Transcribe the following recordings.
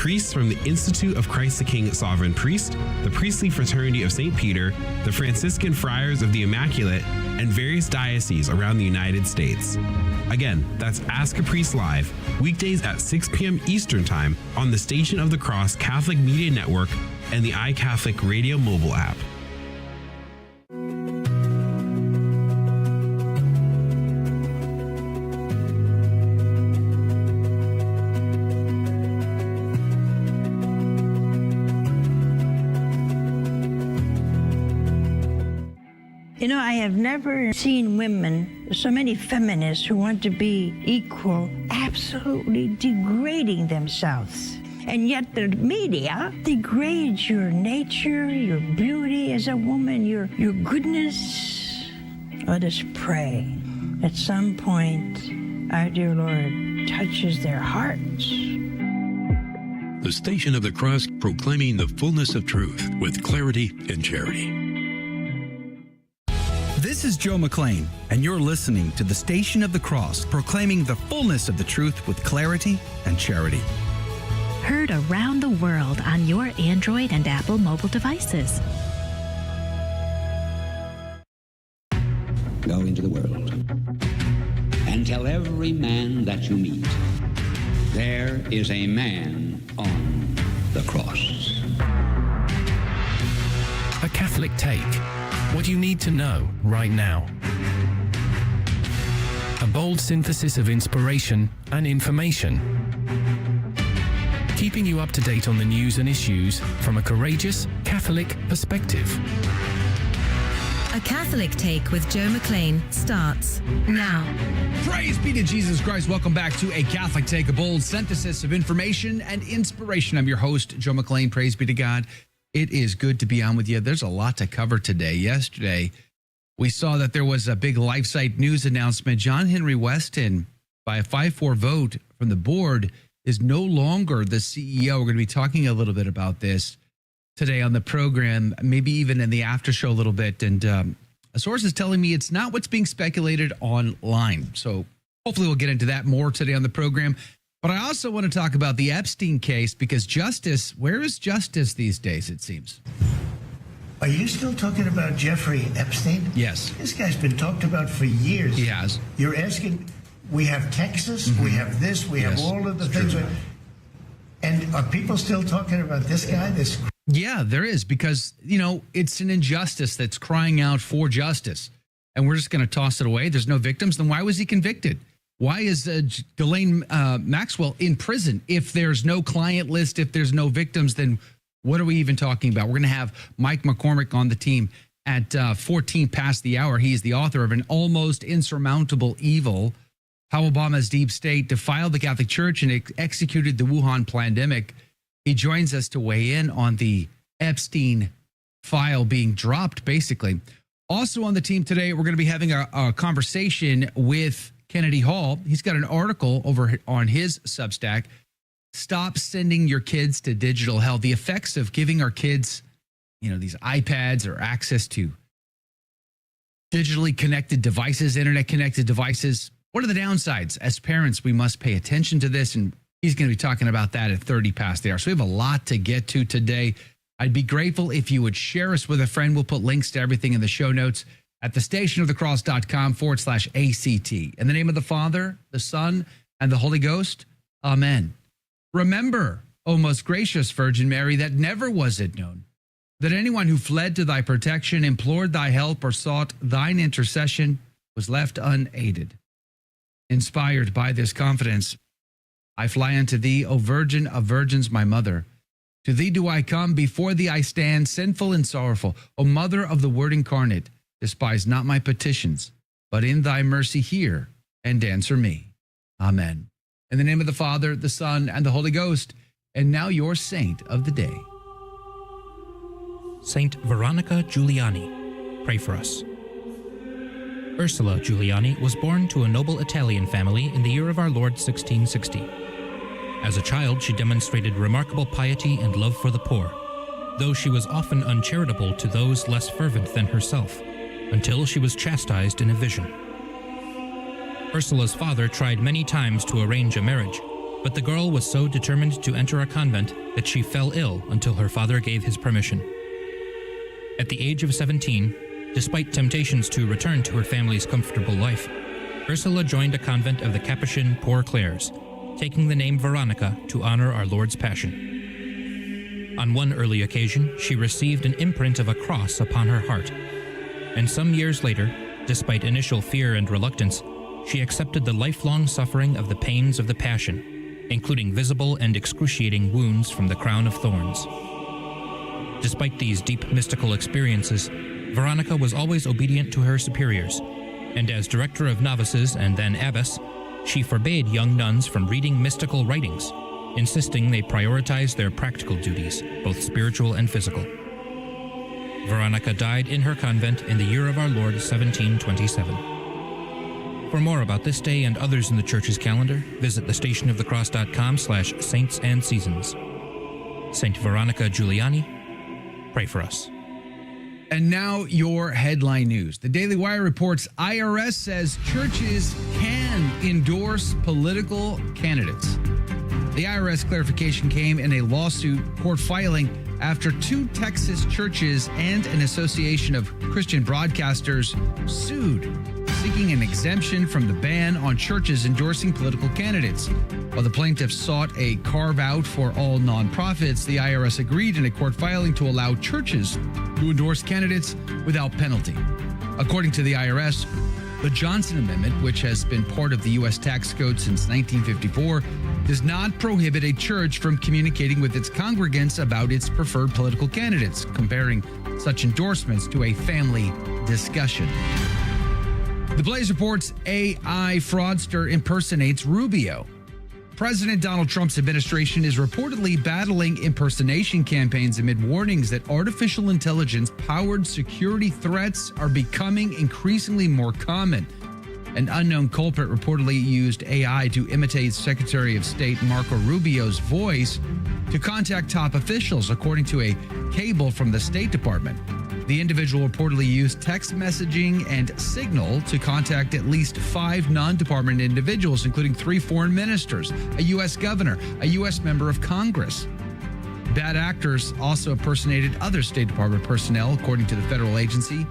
priests from the Institute of Christ the King Sovereign Priest, the Priestly Fraternity of St. Peter, the Franciscan Friars of the Immaculate, and various dioceses around the United States. Again, that's Ask a Priest Live, weekdays at 6 p.m. Eastern Time on the Station of the Cross Catholic Media Network and the iCatholic Radio mobile app. You know, I have never seen women, so many feminists who want to be equal, absolutely degrading themselves. And yet the media degrades your nature, your beauty as a woman, your goodness. Let us pray. At some point, our dear Lord touches their hearts. The Station of the Cross, proclaiming the fullness of truth with clarity and charity. This is Joe McClain, and you're listening to the Station of the Cross, proclaiming the fullness of the truth with clarity and charity. Heard around the world on your Android and Apple mobile devices. Go into the world and tell every man that you meet, there is a man on the cross. A Catholic Take. What you need to know right now. A bold synthesis of inspiration and information. Keeping you up to date on the news and issues from a courageous Catholic perspective. A Catholic Take with Joe McClain starts now. Praise be to Jesus Christ. Welcome back to A Catholic Take, a bold synthesis of information and inspiration. I'm your host, Joe McClain. Praise be to God. It is good to be on with you. There's a lot to cover today. Yesterday, we saw that there was a big LifeSite News announcement. John Henry Weston, by a 5-4 vote from the board, is no longer the CEO. We're going to be talking a little bit about this today on the program, maybe even in the after show a little bit. And a source is telling me it's not what's being speculated online. So hopefully we'll get into that more today on the program. But I also want to talk about the Epstein case because justice, where is justice these days, it seems? Are you still talking about Jeffrey Epstein? Yes. This guy's been talked about for years. He has. You're asking, we have Texas, we have this, we have all of the things. And are people still talking about this guy? Yeah, there is, because, you know, it's an injustice that's crying out for justice. And we're just going to toss it away. There's no victims. Then why was he convicted? Why is Ghislaine Maxwell in prison? If there's no client list, if there's no victims, then what are we even talking about? We're going to have Mike McCormick on the team at 14 past the hour. He is the author of An Almost Insurmountable Evil, How Obama's Deep State Defiled the Catholic Church and Executed the Wuhan Pandemic. He joins us to weigh in on the Epstein file being dropped, basically. Also on the team today, we're going to be having a conversation with Kennedy Hall. He's got an article over on his Substack, Stop Sending Your Kids to Digital Hell, the effects of giving our kids, you know, these iPads or access to digitally connected devices, internet connected devices. What are the downsides? As parents, we must pay attention to this, and he's going to be talking about that at 30 past the hour. So we have a lot to get to today. I'd be grateful if you would share us with a friend. We'll put links to everything in the show notes at thestationofthecross.com/ACT. In the name of the Father, the Son, and the Holy Ghost. Amen. Remember, O most gracious Virgin Mary, that never was it known that anyone who fled to thy protection, implored thy help, or sought thine intercession was left unaided. Inspired by this confidence, I fly unto thee, O Virgin of Virgins, my mother. To thee do I come, before thee I stand, sinful and sorrowful. O Mother of the Word incarnate, despise not my petitions, but in thy mercy hear and answer me. Amen. In the name of the Father, the Son, and the Holy Ghost. And now your saint of the day. Saint Veronica Giuliani, pray for us. Ursula Giuliani was born to a noble Italian family in the year of our Lord 1660. As a child, she demonstrated remarkable piety and love for the poor, though she was often uncharitable to those less fervent than herself, until she was chastised in a vision. Ursula's father tried many times to arrange a marriage, But the girl was so determined to enter a convent that she fell ill until her father gave his permission. At the age of 17, despite temptations to return to her family's comfortable life, Ursula joined a convent of the Capuchin Poor Clares, taking the name Veronica to honor our Lord's Passion. On one early occasion, she received an imprint of a cross upon her heart, and some years later, despite initial fear and reluctance, she accepted the lifelong suffering of the pains of the Passion, including visible and excruciating wounds from the crown of thorns. Despite these deep mystical experiences, Veronica was always obedient to her superiors, and as director of novices and then abbess, she forbade young nuns from reading mystical writings, insisting they prioritize their practical duties, both spiritual and physical. Veronica died in her convent in the year of our Lord 1727. For more about this day and others in the Church's calendar, visit thestationofthecross.com/saints and seasons. Saint Veronica Giuliani, pray for us. And now your headline news. The Daily Wire reports IRS says churches can endorse political candidates. The IRS clarification came in a lawsuit court filing after 2 Texas churches and an association of Christian broadcasters sued, seeking an exemption from the ban on churches endorsing political candidates. While the plaintiffs sought a carve-out for all nonprofits, the IRS agreed in a court filing to allow churches to endorse candidates without penalty. According to the IRS, the Johnson Amendment, which has been part of the U.S. tax code since 1954, does not prohibit a church from communicating with its congregants about its preferred political candidates, comparing such endorsements to a family discussion. The Blaze reports AI fraudster impersonates Rubio. President Donald Trump's administration is reportedly battling impersonation campaigns amid warnings that artificial intelligence-powered security threats are becoming increasingly more common. An unknown culprit reportedly used AI to imitate Secretary of State Marco Rubio's voice to contact top officials, according to a cable from the State Department. The individual reportedly used text messaging and Signal to contact at least 5 non-department individuals, including 3 foreign ministers, a U.S. governor, a U.S. member of Congress. Bad actors also impersonated other State Department personnel, according to the federal agency.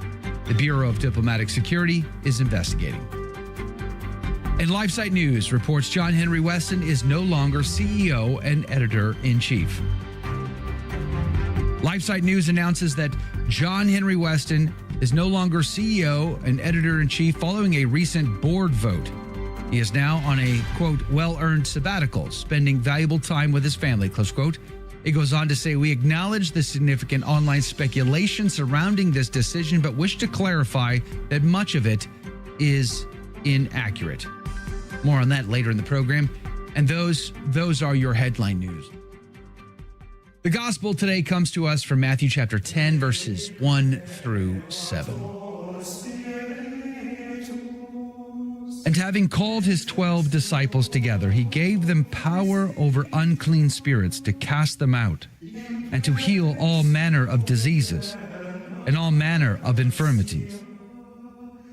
The Bureau of Diplomatic Security is investigating. And LifeSite News reports John Henry Weston is no longer CEO and editor-in-chief. LifeSite News announces that John Henry Weston is no longer CEO and editor-in-chief following a recent board vote. He is now on a, quote, well-earned sabbatical, spending valuable time with his family, close quote. It goes on to say, we acknowledge the significant online speculation surrounding this decision, but wish to clarify that much of it is inaccurate. More on that later in the program. And those are your headline news. The gospel today comes to us from Matthew chapter 10, verses 1 through 7. And having called his 12 disciples together, he gave them power over unclean spirits to cast them out and to heal all manner of diseases and all manner of infirmities.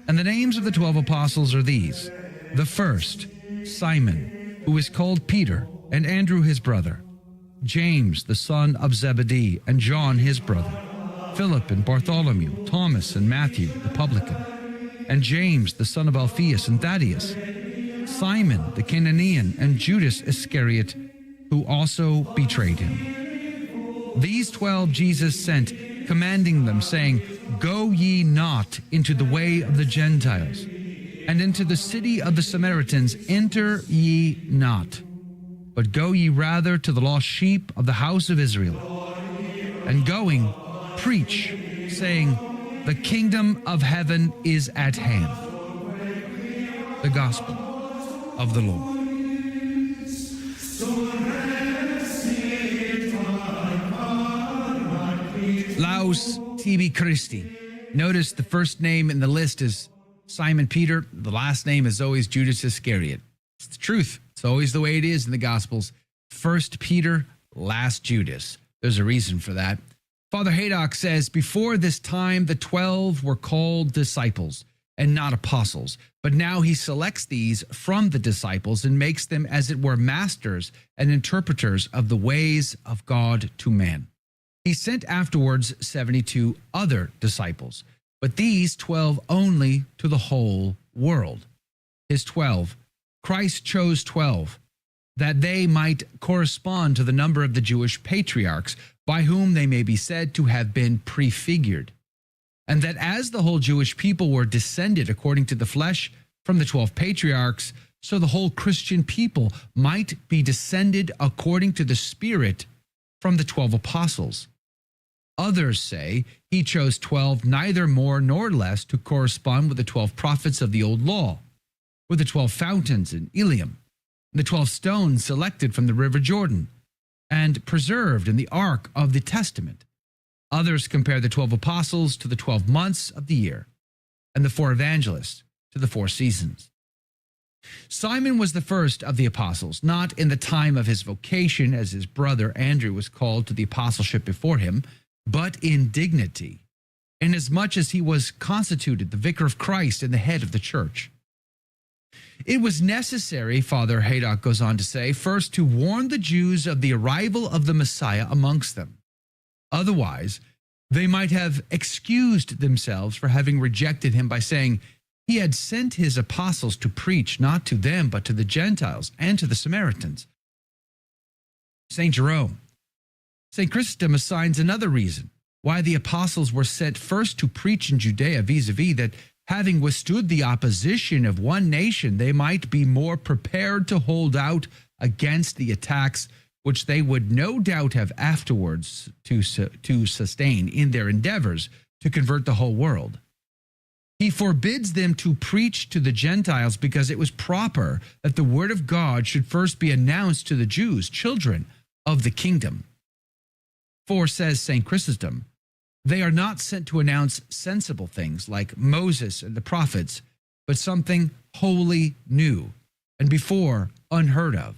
And the names of the 12 apostles are these: the first, Simon, who is called Peter, and Andrew his brother, James, the son of Zebedee, and John his brother, Philip and Bartholomew, Thomas and Matthew, the publican, and James, the son of Alphaeus and Thaddeus, Simon the Cananean, and Judas Iscariot, who also betrayed him. These 12 Jesus sent, commanding them, saying, Go ye not into the way of the Gentiles, and into the city of the Samaritans enter ye not, but go ye rather to the lost sheep of the house of Israel. And going, preach, saying, the kingdom of heaven is at hand. The gospel of the Lord. Laus tibi Christi. Notice the first name in the list is Simon Peter. The last name is always Judas Iscariot. It's the truth. It's always the way it is in the Gospels. First Peter, last Judas. There's a reason for that. Father Haydock says, before this time, the 12 were called disciples. and not apostles. But now he selects these from the disciples and makes them, as it were, masters and interpreters of the ways of God to man. He sent afterwards 72 other disciples, but these 12 only to the whole world. His 12, Christ chose 12, that they might correspond to the number of the Jewish patriarchs, by whom they may be said to have been prefigured. And that as the whole Jewish people were descended according to the flesh from the 12 patriarchs, so the whole Christian people might be descended according to the Spirit from the 12 apostles. Others say he chose 12, neither more nor less, to correspond with the 12 prophets of the old law, with the 12 fountains in Eliam, the 12 stones selected from the river Jordan, and preserved in the ark of the testament. Others compare the 12 apostles to the 12 months of the year, and the 4 evangelists to the 4 seasons. Simon was the first of the apostles, not in the time of his vocation, as his brother Andrew was called to the apostleship before him, but in dignity, inasmuch as he was constituted the vicar of Christ and the head of the church. It was necessary, Father Haydock goes on to say, first to warn the Jews of the arrival of the Messiah amongst them. Otherwise, they might have excused themselves for having rejected him by saying, he had sent his apostles to preach not to them, but to the Gentiles and to the Samaritans. St. Jerome. St. Chrysostom assigns another reason why the apostles were sent first to preach in Judea, vis-a-vis that having withstood the opposition of one nation, they might be more prepared to hold out against the attacks which they would no doubt have afterwards to sustain in their endeavors to convert the whole world. He forbids them to preach to the Gentiles because it was proper that the word of God should first be announced to the Jews, children of the kingdom. For, says St. Chrysostom, they are not sent to announce sensible things like Moses and the prophets, but something wholly new and before unheard of.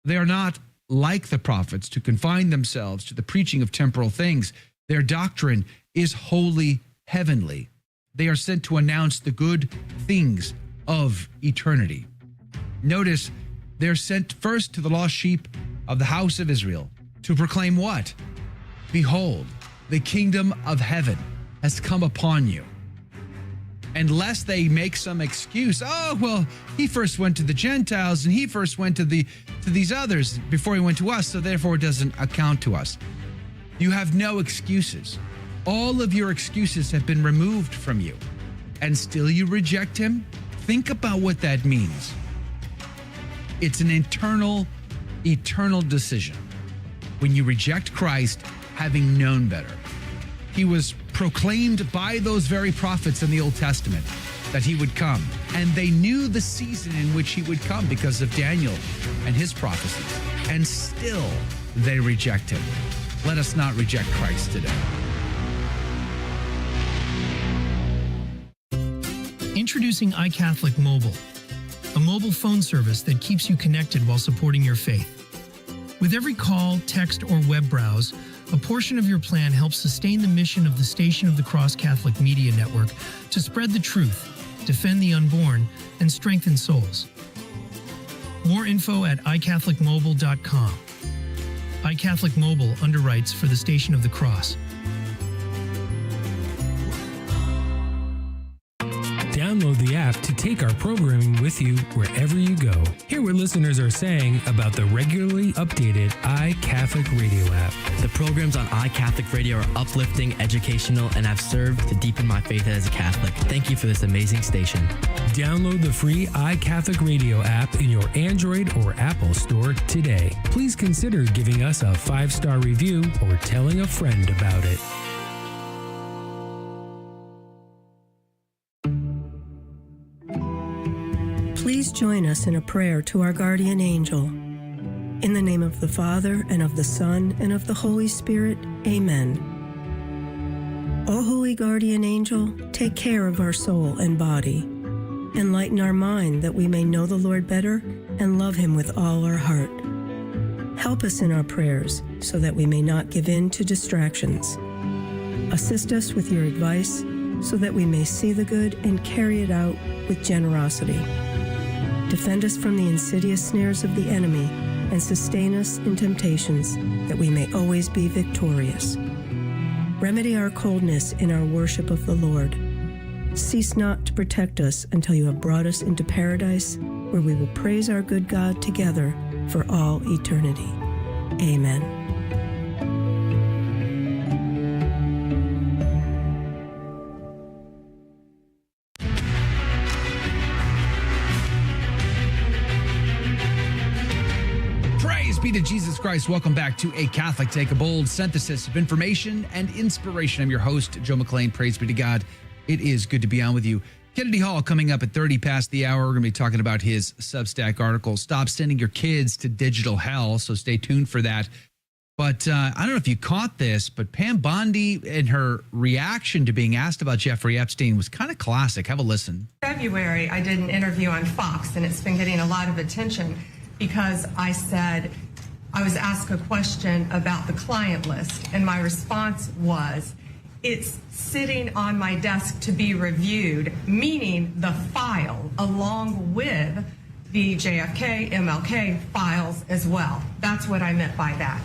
They are not like the prophets to confine themselves to the preaching of temporal things. Their doctrine is wholly heavenly. They are sent to announce the good things of eternity. Notice, they're sent first to the lost sheep of the house of Israel to proclaim what? Behold, the kingdom of heaven has come upon you. And lest they make some excuse, oh, well, he first went to the Gentiles and he first went to these others before he went to us, so therefore it doesn't account to us. You have no excuses. All of your excuses have been removed from you, and still you reject him? Think about what that means. It's an eternal decision. When you reject Christ, having known better. He was proclaimed by those very prophets in the Old Testament that he would come, and they knew the season in which he would come because of Daniel and his prophecies, and still they reject him. Let us not reject Christ today. Introducing iCatholic Mobile, a mobile phone service that keeps you connected while supporting your faith. With every call, text, or web browse, a portion of your plan helps sustain the mission of the Station of the Cross Catholic Media Network to spread the truth, defend the unborn, and strengthen souls. More info at iCatholicMobile.com. iCatholic Mobile underwrites for the Station of the Cross. Download the app to take our programming with you wherever you go. Hear what listeners are saying about the regularly updated iCatholic Radio app. The programs on iCatholic Radio are uplifting, educational, and have served to deepen my faith as a Catholic. Thank you for this amazing station. Download the free iCatholic Radio app in your Android or Apple store today. Please consider giving us a 5-star review or telling a friend about it. Please join us in a prayer to our guardian angel. In the name of the Father, and of the Son, and of the Holy Spirit, amen. O holy guardian angel, take care of our soul and body. Enlighten our mind that we may know the Lord better and love him with all our heart. Help us in our prayers so that we may not give in to distractions. Assist us with your advice so that we may see the good and carry it out with generosity. Defend us from the insidious snares of the enemy and sustain us in temptations, that we may always be victorious. Remedy our coldness in our worship of the Lord. Cease not to protect us until you have brought us into paradise, where we will praise our good God together for all eternity. Amen. Praise be to Jesus Christ. Welcome back to A Catholic Take, a bold synthesis of information and inspiration. I'm your host, Joe McClain. Praise be to God. It is good to be on with you. Kennedy Hall coming up at 30 past the hour. We're going to be talking about his Substack article, Stop Sending Your Kids to Digital Hell. So stay tuned for that. But I don't know if you caught this, but Pam Bondi and her reaction to being asked about Jeffrey Epstein was kind of classic. Have a listen. February, I did an interview on Fox, and it's been getting a lot of attention because I said I was asked a question about the client list, and my response was, it's sitting on my desk to be reviewed, meaning the file along with the JFK, MLK files as well. That's what I meant by that.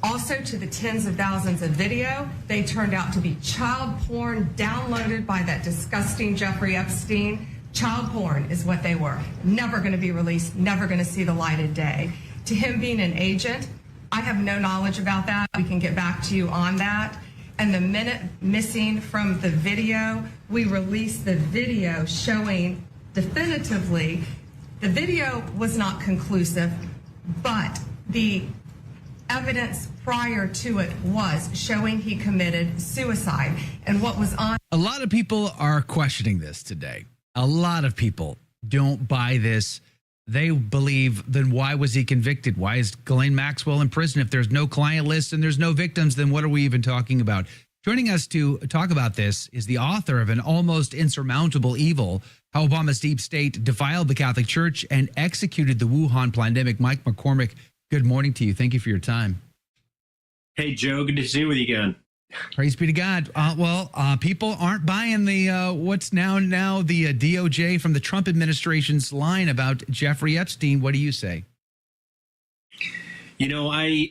Also, to the tens of thousands of video, they turned out to be child porn downloaded by that disgusting Jeffrey Epstein. Child porn is what they were. Never going to be released, never going to see the light of day. To him being an agent, I have no knowledge about that. We can get back to you on that. And the minute missing from the video, we released the video showing definitively the video was not conclusive, but the evidence prior to it was showing he committed suicide. And what was on... A lot of people are questioning this today. A lot of people don't buy this. They believe, then why was he convicted? Why is Ghislaine Maxwell in prison? If there's no client list and there's no victims, then what are we even talking about? Joining us to talk about this is the author of An Almost Insurmountable Evil, How Obama's Deep State Defiled the Catholic Church and Executed the Wuhan Pandemic, Mike McCormick. Good morning to you. Thank you for your time. Hey, Joe. Good to see you again. Praise be to God. People aren't buying the what's now the DOJ from the Trump administration's line about Jeffrey Epstein. What do you say? You know, I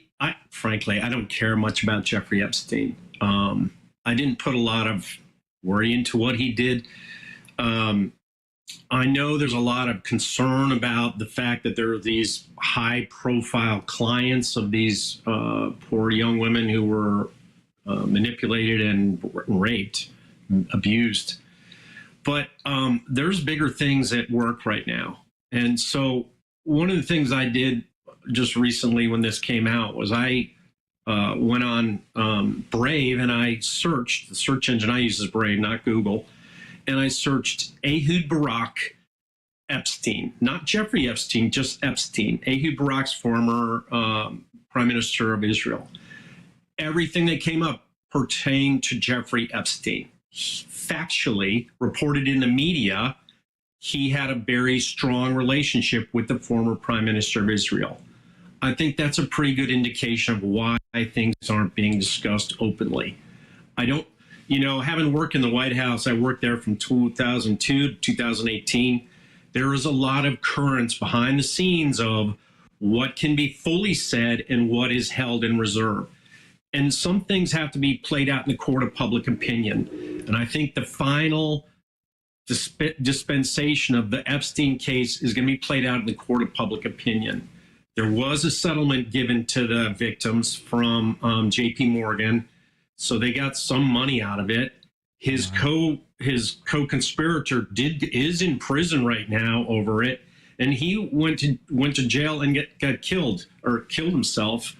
frankly, I don't care much about Jeffrey Epstein. I didn't put a lot of worry into what he did. I know there's a lot of concern about the fact that there are these high-profile clients of these poor young women who were manipulated and raped, abused. But there's bigger things at work right now. And so one of the things I did just recently when this came out was I went on Brave and I searched. The search engine I use is Brave, not Google. And I searched Ehud Barak Epstein, not Jeffrey Epstein, just Epstein, Ehud Barak's former prime minister of Israel. Everything that came up pertained to Jeffrey Epstein. Factually reported in the media, he had a very strong relationship with the former prime minister of Israel. I think that's a pretty good indication of why things aren't being discussed openly. I don't, having worked in the White House, I worked there from 2002 to 2018. There is a lot of currents behind the scenes of what can be fully said and what is held in reserve. And some things have to be played out in the court of public opinion. And I think the final dispensation of the Epstein case is going to be played out in the court of public opinion. There was a settlement given to the victims from JP Morgan, so they got some money out of it. His co-conspirator is in prison right now over it, and he went to jail and got killed or killed himself.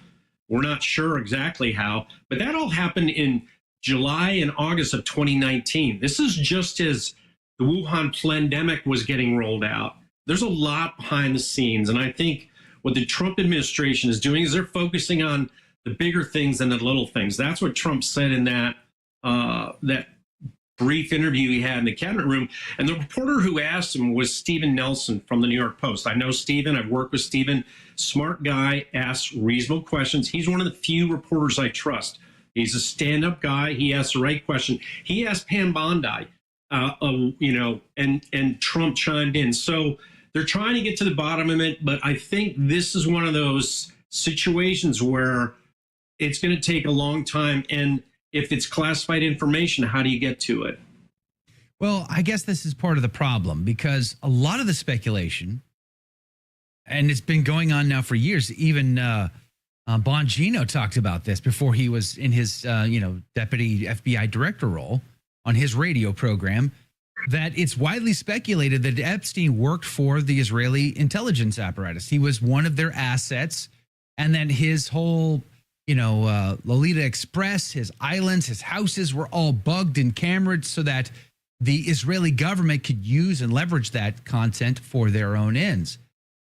We're not sure exactly how, but that all happened in July and August of 2019. This is just as the Wuhan pandemic was getting rolled out. There's a lot behind the scenes, and I think what the Trump administration is doing is they're focusing on the bigger things than the little things. That's what Trump said in that brief interview he had in the cabinet room. And the reporter who asked him was Stephen Nelson from the New York Post. I know Stephen. I've worked with Stephen. Smart guy, asks reasonable questions. He's one of the few reporters I trust. He's a stand-up guy. He asked the right question. He asked Pam Bondi, and Trump chimed in. So they're trying to get to the bottom of it, but I think this is one of those situations where it's going to take a long time. And if it's classified information, how do you get to it? Well, I guess this is part of the problem, because a lot of the speculation, and it's been going on now for years, even Bongino talked about this before he was in his, deputy FBI director role on his radio program, that it's widely speculated that Epstein worked for the Israeli intelligence apparatus. He was one of their assets. And then his whole, Lolita Express, his islands, his houses were all bugged and cameraed so that the Israeli government could use and leverage that content for their own ends.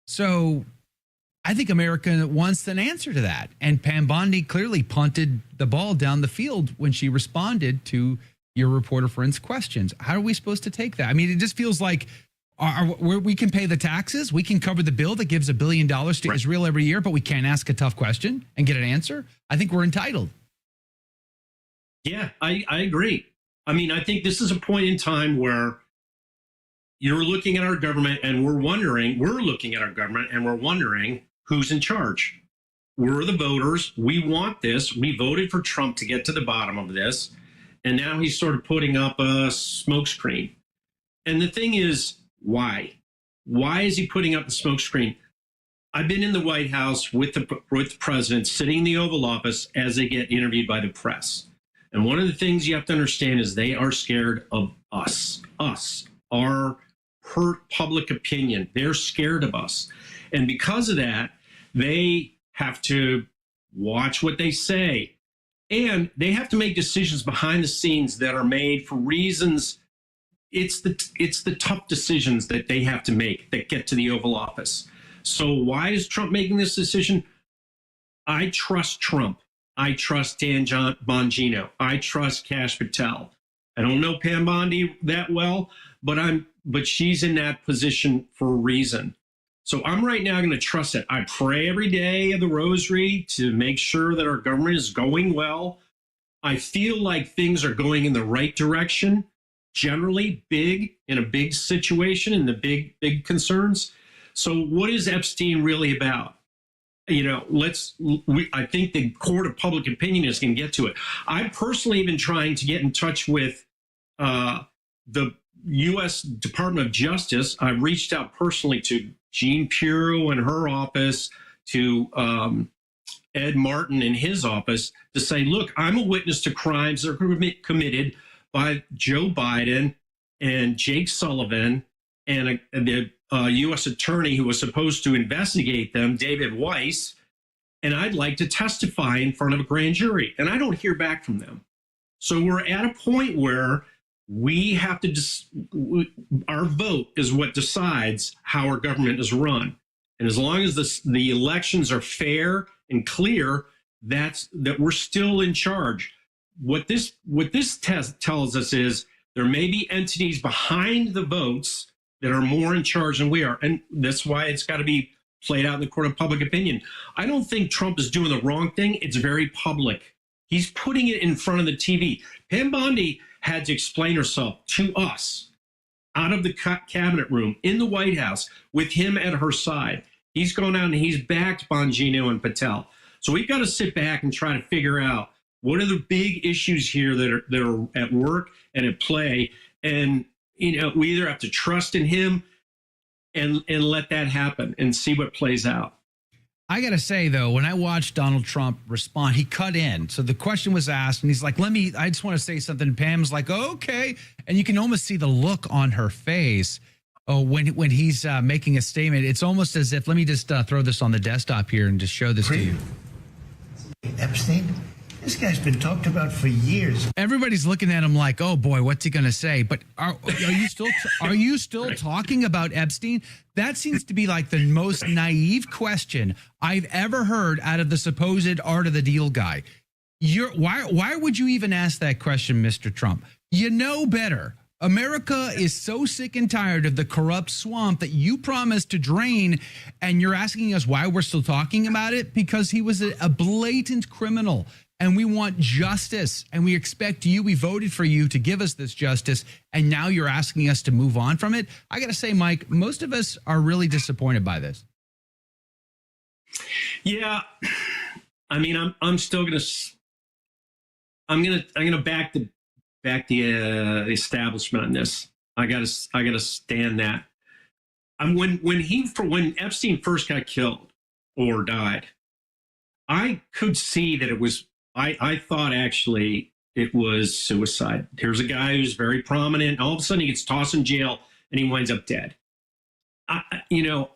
So I think America wants an answer to that. And Pam Bondi clearly punted the ball down the field when she responded to your reporter friend's questions. How are we supposed to take that? I mean, it just feels like we can pay the taxes. We can cover the bill that gives $1 billion to Israel every year, but we can't ask a tough question and get an answer. I think we're entitled. Yeah, I agree. I mean, I think this is a point in time where you're looking at our government and we're looking at our government and we're wondering who's in charge. We're the voters. We want this. We voted for Trump to get to the bottom of this. And now he's sort of putting up a smokescreen. And the thing is, why? Why is he putting up the smokescreen? I've been in the White House with the president, sitting in the Oval Office as they get interviewed by the press. And one of the things you have to understand is they are scared of us, our hurt public opinion. They're scared of us. And because of that, they have to watch what they say. And they have to make decisions behind the scenes that are made for reasons. It's the tough decisions that they have to make that get to the Oval Office. So why is Trump making this decision? I trust Trump. I trust Dan Bongino. I trust Kash Patel. I don't know Pam Bondi that well, but she's in that position for a reason. So I'm right now going to trust it. I pray every day of the rosary to make sure that our government is going well. I feel like things are going in the right direction, generally in a big situation, in the big concerns. So what is Epstein really about? I think the court of public opinion is going to get to it. I've personally been trying to get in touch with the U.S. Department of Justice. I've reached out personally to Jean Pirro in her office, to Ed Martin in his office, to say, look, I'm a witness to crimes that are committed by Joe Biden and Jake Sullivan and the U.S. attorney who was supposed to investigate them, David Weiss, and I'd like to testify in front of a grand jury. And I don't hear back from them. So we're at a point where we have to our vote is what decides how our government is run. And as long as the elections are fair and clear, that we're still in charge. What this test tells us is there may be entities behind the votes that are more in charge than we are. And that's why it's got to be played out in the court of public opinion. I don't think Trump is doing the wrong thing. It's very public. He's putting it in front of the TV. Pam Bondi had to explain herself to us out of the cabinet room in the White House with him at her side. He's gone out and he's backed Bongino and Patel. So we've got to sit back and try to figure out what are the big issues here that are at work and at play. And we either have to trust in him and let that happen and see what plays out. I got to say, though, when I watched Donald Trump respond, he cut in. So the question was asked and he's like, I just want to say something. Pam's like, okay. And you can almost see the look on her face when he's making a statement. It's almost as if, let me just throw this on the desktop here and just show this to you. Epstein? This guy's been talked about for years. Everybody's looking at him like, oh boy, what's he going to say? But are you still talking about Epstein? That seems to be like the most naive question I've ever heard out of the supposed art of the deal guy. Why would you even ask that question, Mr. Trump? You know better. America is so sick and tired of the corrupt swamp that you promised to drain, and you're asking us why we're still talking about it? Because he was a blatant criminal, and we want justice, and we expect you, we voted for you to give us this justice, and now you're asking us to move on from it? I got to say, Mike, most of us are really disappointed by this. Yeah, I mean, I'm still going to, I'm going to back the establishment on this. I gotta stand that. When Epstein first got killed or died, I could see that it was. I thought actually it was suicide. Here's a guy who's very prominent. And all of a sudden he gets tossed in jail and he winds up dead. I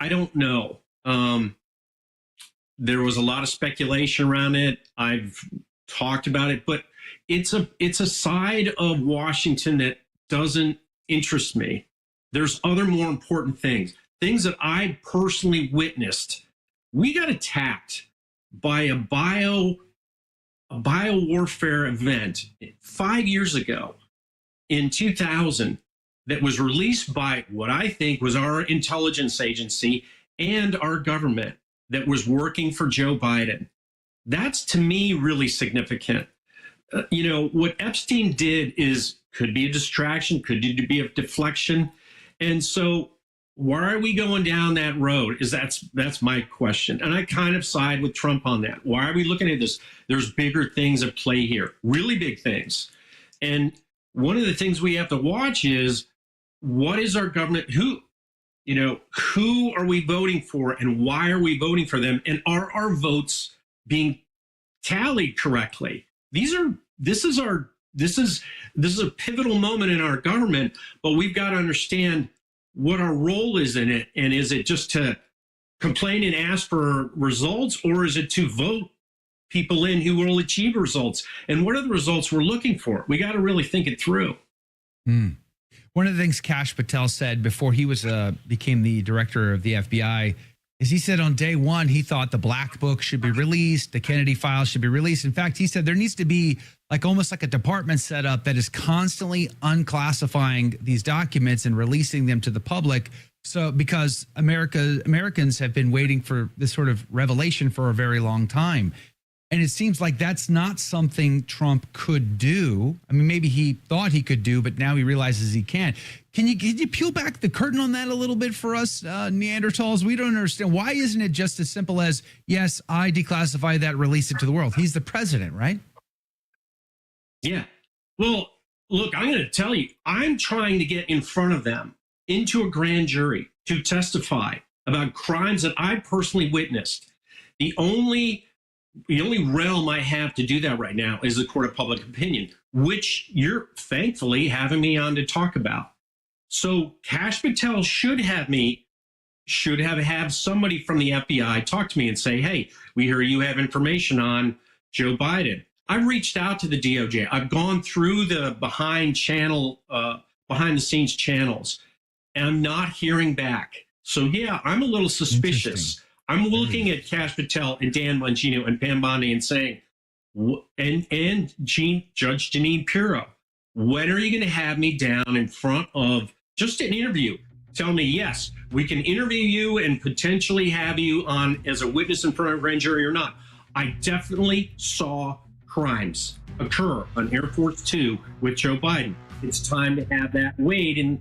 don't know. There was a lot of speculation around it. I've talked about it, but it's a side of Washington that doesn't interest me. There's other more important things that I personally witnessed. We got attacked by a biowarfare event 5 years ago in 2000 that was released by what I think was our intelligence agency and our government that was working for Joe Biden. That's, to me, really significant. What Epstein did could be a distraction, could be a deflection. And so why are we going down that road? That's my question. And I kind of side with Trump on that. Why are we looking at this? There's bigger things at play here, really big things. And one of the things we have to watch is, what is our government? Who are we voting for, and why are we voting for them? And are our votes being tallied correctly? This is a pivotal moment in our government, but we've got to understand what our role is in it. And is it just to complain and ask for results, or is it to vote people in who will achieve results? And what are the results we're looking for? We got to really think it through. One of the things Kash Patel said before he became the director of the FBI is he said on day one, he thought the black book should be released, the Kennedy files should be released. In fact, he said there needs to be almost like a department set up that is constantly unclassifying these documents and releasing them to the public. So because Americans have been waiting for this sort of revelation for a very long time. And it seems like that's not something Trump could do. I mean, maybe he thought he could do, but now he realizes he can't. Can you peel back the curtain on that a little bit for us, Neanderthals? We don't understand. Why isn't it just as simple as, yes, I declassify that, release it to the world? He's the president, right? Yeah. Well, look, I'm going to tell you, I'm trying to get in front of them into a grand jury to testify about crimes that I personally witnessed. The only realm I have to do that right now is the court of public opinion, which you're thankfully having me on to talk about. So Kash Patel should have somebody from the FBI talk to me and say, hey, we hear you have information on Joe Biden. I've reached out to the DOJ. I've gone through the behind the scenes channels, and I'm not hearing back. So yeah, I'm a little suspicious. I'm looking at Kash Patel and Dan Bongino and Pam Bondi and saying, and Judge Jeanine Pirro, when are you going to have me down in front of just an interview? Tell me, yes, we can interview you and potentially have you on as a witness in front of a grand jury or not. I definitely saw crimes occur on Air Force 2 with Joe Biden. It's time to have that weighed in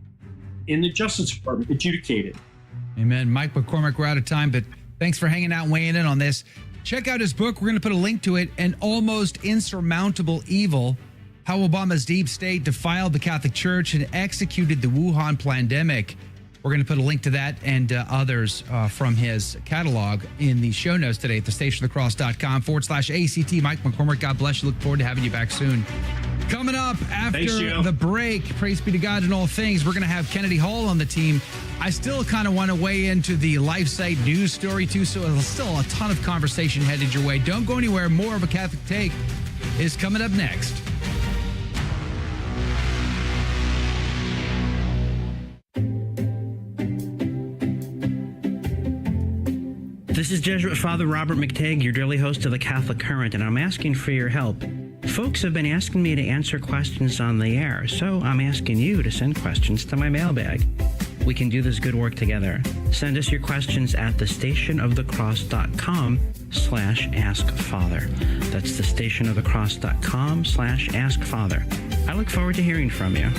the Justice Department, adjudicated. Amen. Mike McCormick, we're out of time, but thanks for hanging out and weighing in on this. Check out his book. We're going to put a link to it, An Almost Insurmountable Evil, How Obama's Deep State Defiled the Catholic Church and Executed the Wuhan Pandemic. We're going to put a link to that and others from his catalog in the show notes today at thestationofthecross.com/ACT. Mike McCormick, God bless you. Look forward to having you back soon. Coming up after the break, praise be to God in all things, we're going to have Kennedy Hall on the team. I still kind of want to weigh into the LifeSite news story, too, so there's still a ton of conversation headed your way. Don't go anywhere. More of A Catholic Take is coming up next. This is Jesuit Father Robert McTagg, your daily host of The Catholic Current, and I'm asking for your help. Folks have been asking me to answer questions on the air, so I'm asking you to send questions to my mailbag. We can do this good work together. Send us your questions at thestationofthecross.com/askfather. That's thestationofthecross.com/askfather. I look forward to hearing from you.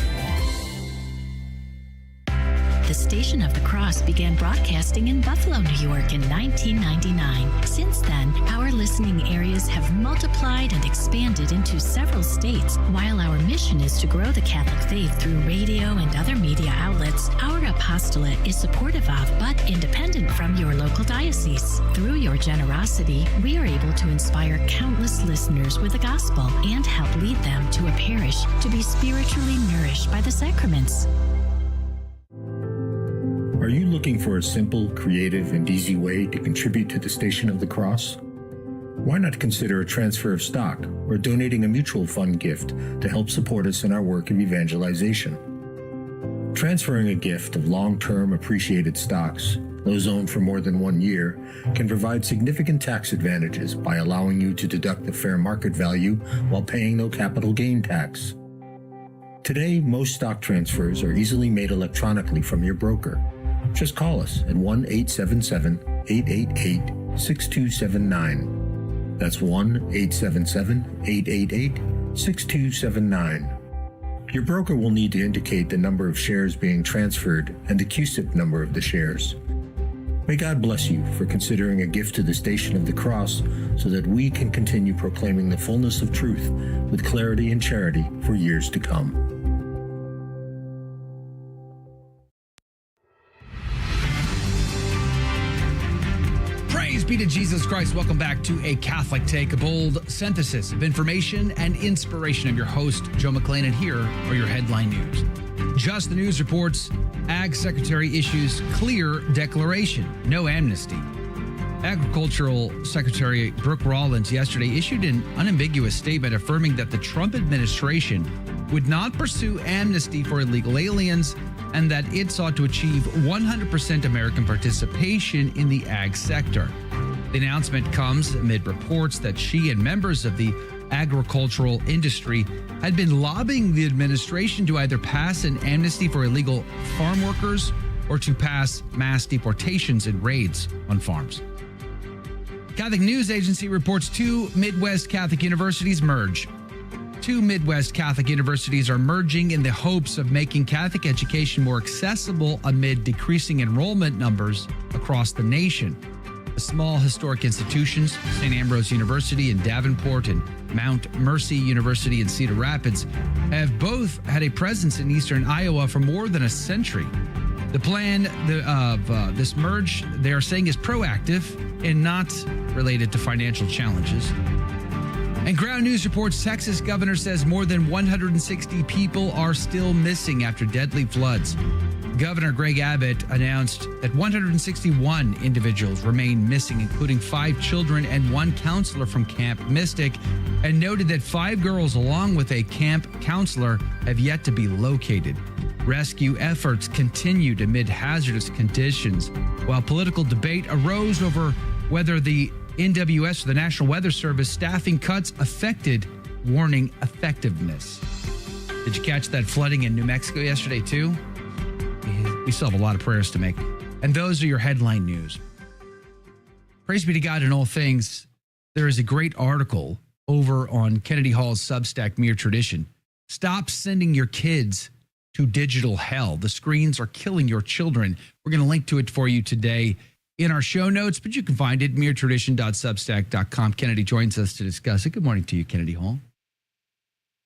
The Station of the Cross began broadcasting in Buffalo, New York in 1999. Since then, our listening areas have multiplied and expanded into several states. While our mission is to grow the Catholic faith through radio and other media outlets, our apostolate is supportive of but independent from your local diocese. Through your generosity, we are able to inspire countless listeners with the gospel and help lead them to a parish to be spiritually nourished by the sacraments. Are you looking for a simple, creative, and easy way to contribute to the Station of the Cross? Why not consider a transfer of stock or donating a mutual fund gift to help support us in our work of evangelization? Transferring a gift of long-term appreciated stocks, those owned for more than 1 year, can provide significant tax advantages by allowing you to deduct the fair market value while paying no capital gain tax. Today, most stock transfers are easily made electronically from your broker. Just call us at 1-877-888-6279. That's 1-877-888-6279. Your broker will need to indicate the number of shares being transferred and the CUSIP number of the shares. May God bless you for considering a gift to the Station of the Cross so that we can continue proclaiming the fullness of truth with clarity and charity for years to come. Praise be to Jesus Christ. Welcome back to A Catholic Take, a bold synthesis of information and inspiration. I'm your host, Joe McClain, and here are your headline news. Just the News reports, Ag Secretary issues clear declaration, no amnesty. Agricultural Secretary Brooke Rollins yesterday issued an unambiguous statement affirming that the Trump administration would not pursue amnesty for illegal aliens and that it sought to achieve 100% American participation in the ag sector. The announcement comes amid reports that she and members of the agricultural industry had been lobbying the administration to either pass an amnesty for illegal farm workers or to pass mass deportations and raids on farms. Catholic News Agency reports 2 Midwest Catholic universities merge. 2 Midwest Catholic universities are merging in the hopes of making Catholic education more accessible amid decreasing enrollment numbers across the nation. The small historic institutions, St. Ambrose University in Davenport and Mount Mercy University in Cedar Rapids, have both had a presence in eastern Iowa for more than a century. The plan of this merge, they are saying, is proactive and not related to financial challenges. And Ground News reports Texas governor says more than 160 people are still missing after deadly floods. Governor Greg Abbott announced that 161 individuals remain missing, including 5 children and 1 counselor from Camp Mystic, and noted that 5 girls along with a camp counselor have yet to be located. Rescue efforts continued amid hazardous conditions, while political debate arose over whether the NWS, the National Weather Service, staffing cuts affected warning effectiveness. Did you catch that flooding in New Mexico yesterday too? We still have a lot of prayers to make. And those are your headline news. Praise be to God in all things. There is a great article over on Kennedy Hall's Substack, Mere Tradition. Stop sending your kids to digital hell. The screens are killing your children. We're going to link to it for you today in our show notes, but you can find it, meretradition.substack.com. Kennedy joins us to discuss it. Good morning to you, Kennedy Hall.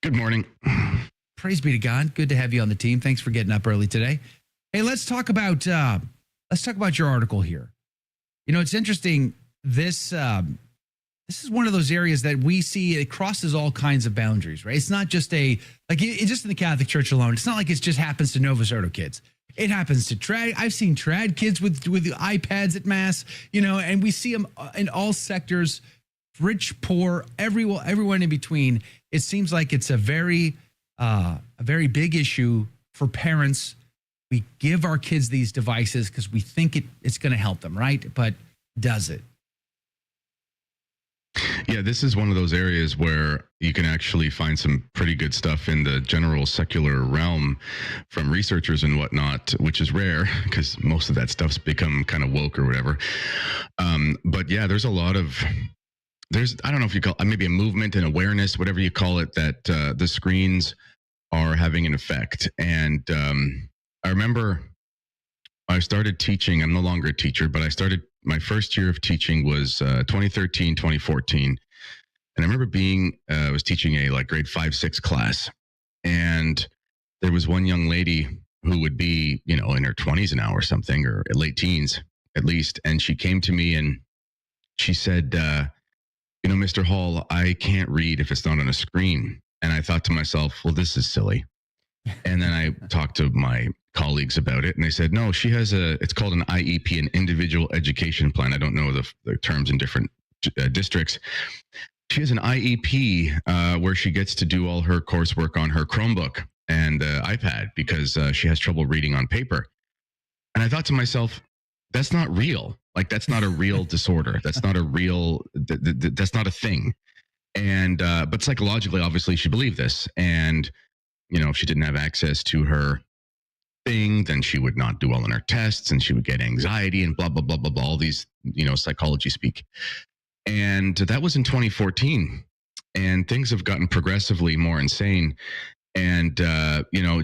Good morning. Praise be to God. Good to have you on the team. Thanks for getting up early today. Hey, let's talk about your article here. You know, it's interesting. This is one of those areas that we see it crosses all kinds of boundaries, right? It's not just just in the Catholic Church alone. It's not like it just happens to Novus Ordo kids. It happens to trad. I've seen trad kids with iPads at mass, you know, and we see them in all sectors, rich, poor, everyone in between. It seems like it's a very big issue for parents. We give our kids these devices because we think it's going to help them, right? But does it? Yeah, this is one of those areas where you can actually find some pretty good stuff in the general secular realm from researchers and whatnot, which is rare because most of that stuff's become kind of woke or whatever. But yeah, there's a lot of, I don't know if you call it maybe a movement and awareness, whatever you call it, that the screens are having an effect. And I remember I started teaching. I'm no longer a teacher, but I started my first year of teaching was 2013, 2014. And I remember I was teaching a like grade 5-6 class. And there was one young lady who would be, in her 20s now or something, or late teens at least. And she came to me and she said, Mr. Hall, I can't read if it's not on a screen. And I thought to myself, well, this is silly. And then I talked to my colleagues about it, and they said, no, she has it's called an IEP, an individual education plan. I don't know the terms in different districts. She has an IEP where she gets to do all her coursework on her Chromebook and iPad because she has trouble reading on paper. And I thought to myself, that's not real. Like, that's not a real disorder. That's not a real, that's not a thing. And, but psychologically, obviously, she believed this. And, if she didn't have access to her thing, then she would not do well in her tests and she would get anxiety and blah, blah, blah, blah, blah, all these, psychology speak. And that was in 2014. And things have gotten progressively more insane. And,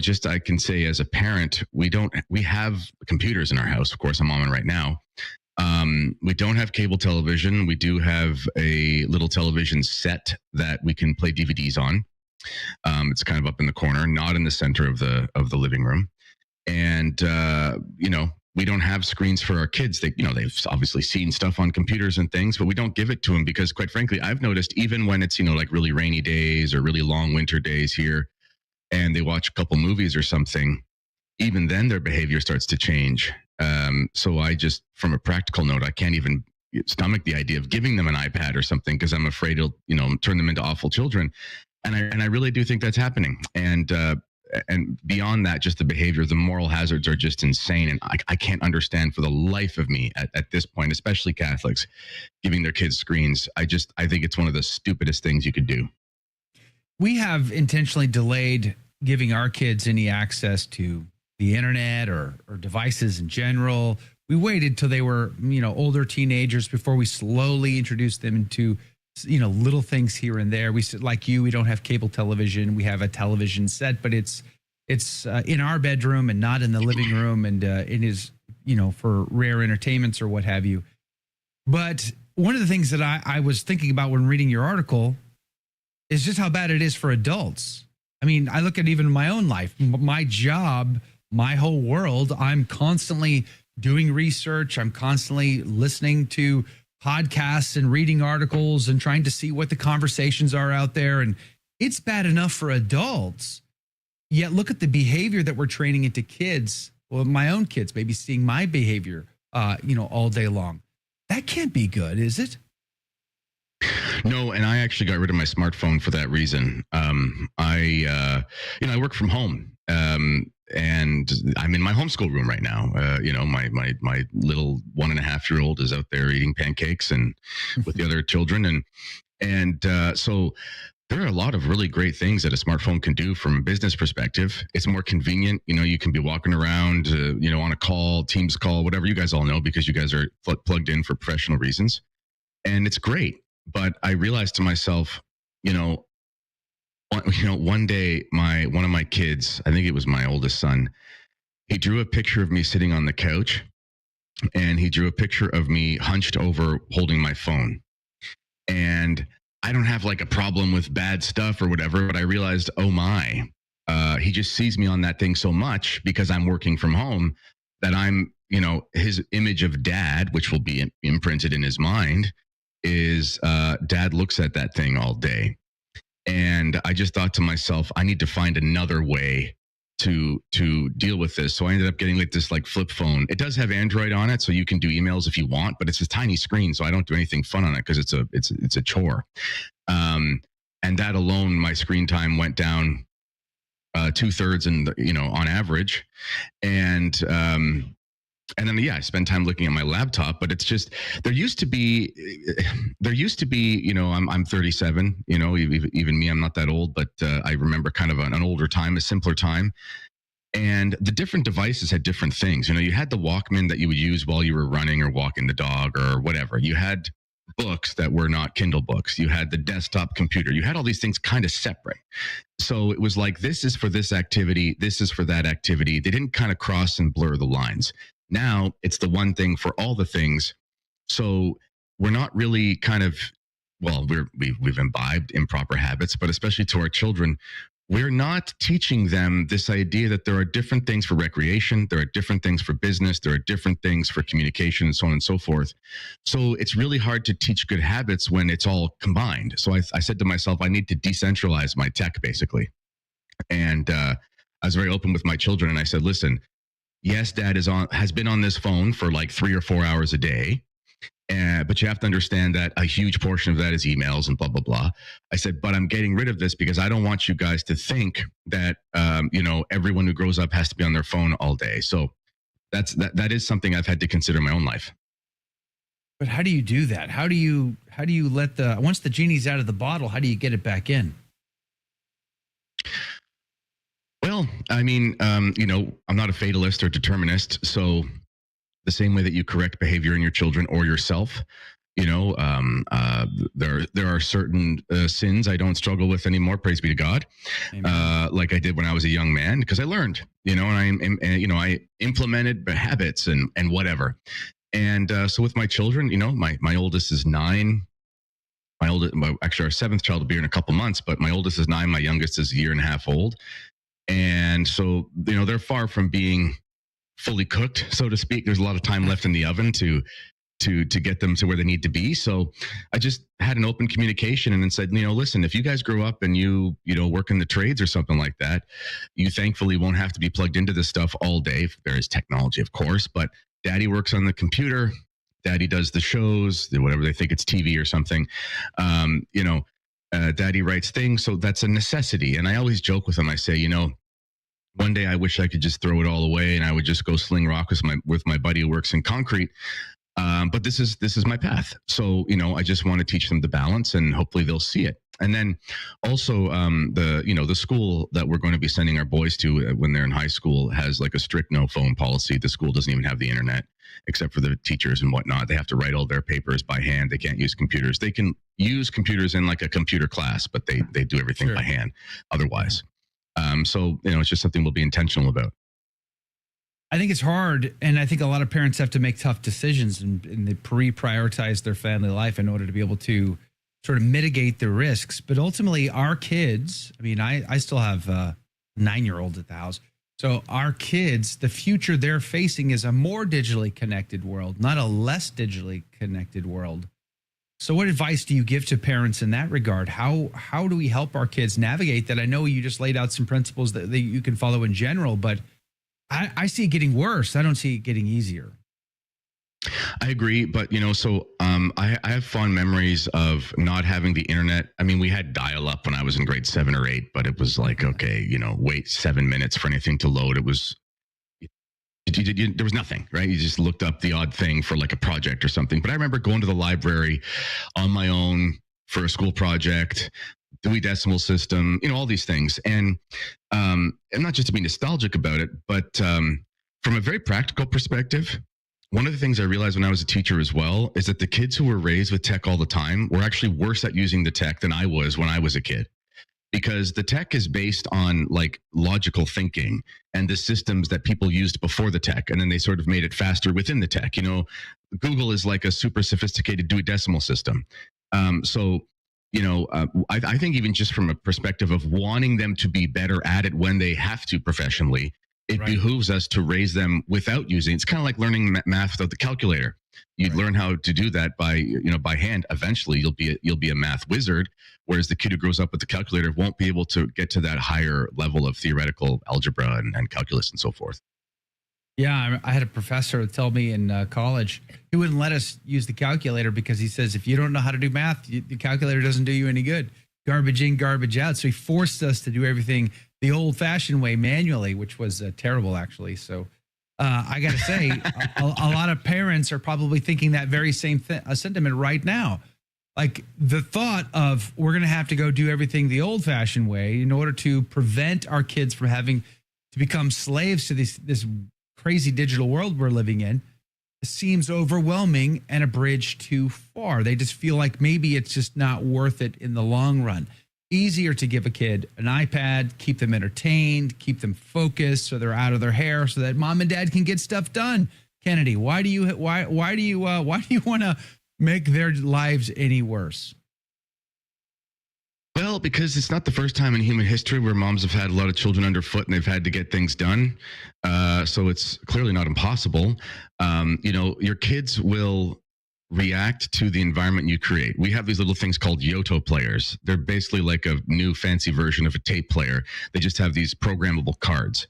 just I can say as a parent, we have computers in our house. Of course, I'm on one right now. We don't have cable television. We do have a little television set that we can play DVDs on. It's kind of up in the corner, not in the center of the living room. And, we don't have screens for our kids. They've obviously seen stuff on computers and things, but we don't give it to them because, quite frankly, I've noticed even when it's, like really rainy days or really long winter days here, and they watch a couple movies or something, even then their behavior starts to change. So I just, from a practical note, I can't even stomach the idea of giving them an iPad or something because I'm afraid it'll, turn them into awful children. And I really do think that's happening. And beyond that, just the behavior, the moral hazards are just insane. And I can't understand for the life of me at this point, especially Catholics, giving their kids screens. I think it's one of the stupidest things you could do. We have intentionally delayed giving our kids any access to the internet or devices in general. We waited till they were, older teenagers before we slowly introduced them into, little things here and there. We said, like you, we don't have cable television. We have a television set, but it's in our bedroom and not in the living room. And it is, for rare entertainments or what have you. But one of the things that I was thinking about when reading your article is just how bad it is for adults. I mean, I look at even my own life, my job, my whole world. I'm constantly doing research. I'm constantly listening to podcasts and reading articles and trying to see what the conversations are out there. And it's bad enough for adults. Yet look at the behavior that we're training into kids. Well, my own kids, maybe seeing my behavior, all day long. That can't be good, is it? No, and I actually got rid of my smartphone for that reason. I work from home, and I'm in my homeschool room right now. My little 1.5-year-old is out there eating pancakes and with the other children, and so there are a lot of really great things that a smartphone can do from a business perspective. It's more convenient. You can be walking around, on a call, Teams call, whatever. You guys all know because you guys are plugged in for professional reasons, and it's great. But I realized to myself, one day one of my kids, I think it was my oldest son, he drew a picture of me sitting on the couch, and he drew a picture of me hunched over holding my phone. And I don't have like a problem with bad stuff or whatever, but I realized, oh my, he just sees me on that thing so much because I'm working from home that I'm, his image of dad, which will be imprinted in his mind, is dad looks at that thing all day. And I just thought to myself, I need to find another way to deal with this. So I ended up getting this flip phone. It does have Android on it, so you can do emails if you want, but it's a tiny screen, so I don't do anything fun on it because it's a chore. And that alone, my screen time went down 2/3 on average. And And then, yeah, I spend time looking at my laptop, but it's just, there used to be, I'm 37, even me, I'm not that old, but I remember kind of an older time, a simpler time. And the different devices had different things. You had the Walkman that you would use while you were running or walking the dog or whatever. You had books that were not Kindle books. You had the desktop computer. You had all these things kind of separate. So it was like, this is for this activity. This is for that activity. They didn't kind of cross and blur the lines. Now it's the one thing for all the things. So we're not really we've imbibed improper habits, but especially to our children, we're not teaching them this idea that there are different things for recreation, there are different things for business, there are different things for communication, and so on and so forth. So it's really hard to teach good habits when it's all combined. So I said to myself, I need to decentralize my tech, basically. And I was very open with my children, and I said, listen, yes, Dad has been on this phone for like 3 or 4 hours a day. But you have to understand that a huge portion of that is emails and blah, blah, blah. I said, but I'm getting rid of this because I don't want you guys to think that, everyone who grows up has to be on their phone all day. So that is something I've had to consider in my own life. But how do you do that? How do you let once the genie's out of the bottle, how do you get it back in? Well, I mean, I'm not a fatalist or determinist. So the same way that you correct behavior in your children or yourself, there are certain sins I don't struggle with anymore. Praise be to God. Like I did when I was a young man, because I learned, and I implemented habits and whatever. And so with my children, my oldest is 9. Actually, our 7th child will be here in a couple months, but my oldest is 9. My youngest is a year and a half old. And so, they're far from being fully cooked, so to speak. There's a lot of time left in the oven to get them to where they need to be. So I just had an open communication and then said, listen, if you guys grow up and you work in the trades or something like that, you thankfully won't have to be plugged into this stuff all day. There is technology, of course, but Daddy works on the computer. Daddy does the shows, whatever they think it's TV or something. Daddy writes things. So that's a necessity. And I always joke with him. I say, one day I wish I could just throw it all away and I would just go sling rock with my buddy who works in concrete. But this is my path. So, I just want to teach them the balance and hopefully they'll see it. And then also the school that we're going to be sending our boys to when they're in high school has like a strict no phone policy. The school doesn't even have the internet except for the teachers and whatnot. They have to write all their papers by hand. They can't use computers. They can use computers in like a computer class, but they do everything by hand otherwise. So, it's just something we'll be intentional about. I think it's hard. And I think a lot of parents have to make tough decisions and they prioritize their family life in order to be able to sort of mitigate the risks. But ultimately, our kids, I still have a 9-year-old at the house. So our kids, the future they're facing is a more digitally connected world, not a less digitally connected world. So what advice do you give to parents in that regard? How do we help our kids navigate that? I know you just laid out some principles that you can follow in general, but I see it getting worse. I don't see it getting easier. I agree. But, I have fond memories of not having the internet. We had dial-up when I was in grade 7 or 8, but it was like, okay, wait 7 minutes for anything to load. It was... there was nothing, right? You just looked up the odd thing for like a project or something. But I remember going to the library on my own for a school project, Dewey Decimal System, all these things. And not just to be nostalgic about it, but from a very practical perspective, one of the things I realized when I was a teacher as well is that the kids who were raised with tech all the time were actually worse at using the tech than I was when I was a kid. Because the tech is based on like logical thinking and the systems that people used before the tech. And then they sort of made it faster within the tech. Google is like a super sophisticated Dewey Decimal System. I think even just from a perspective of wanting them to be better at it when they have to professionally, it behooves us to raise them without using. It's kind of like learning math without the calculator. You'd learn how to do that by hand. Eventually, you'll be a math wizard. Whereas the kid who grows up with the calculator won't be able to get to that higher level of theoretical algebra and calculus and so forth. Yeah, I had a professor tell me in college he wouldn't let us use the calculator because he says if you don't know how to do math, the calculator doesn't do you any good. Garbage in, garbage out. So he forced us to do everything the old-fashioned way manually, which was terrible, actually. So I got to say, a lot of parents are probably thinking that very same sentiment right now. Like the thought of we're going to have to go do everything the old-fashioned way in order to prevent our kids from having to become slaves to this crazy digital world we're living in seems overwhelming and a bridge too far. They just feel like maybe it's just not worth it in the long run. Easier to give a kid an iPad, keep them entertained, keep them focused so they're out of their hair so that mom and dad can get stuff done. Kennedy, why do you want to make their lives any worse? Well, because it's not the first time in human history where moms have had a lot of children underfoot and they've had to get things done. So it's clearly not impossible. Your kids will react to the environment you create. We have these little things called Yoto players. They're basically like a new fancy version of a tape player. They just have these programmable cards.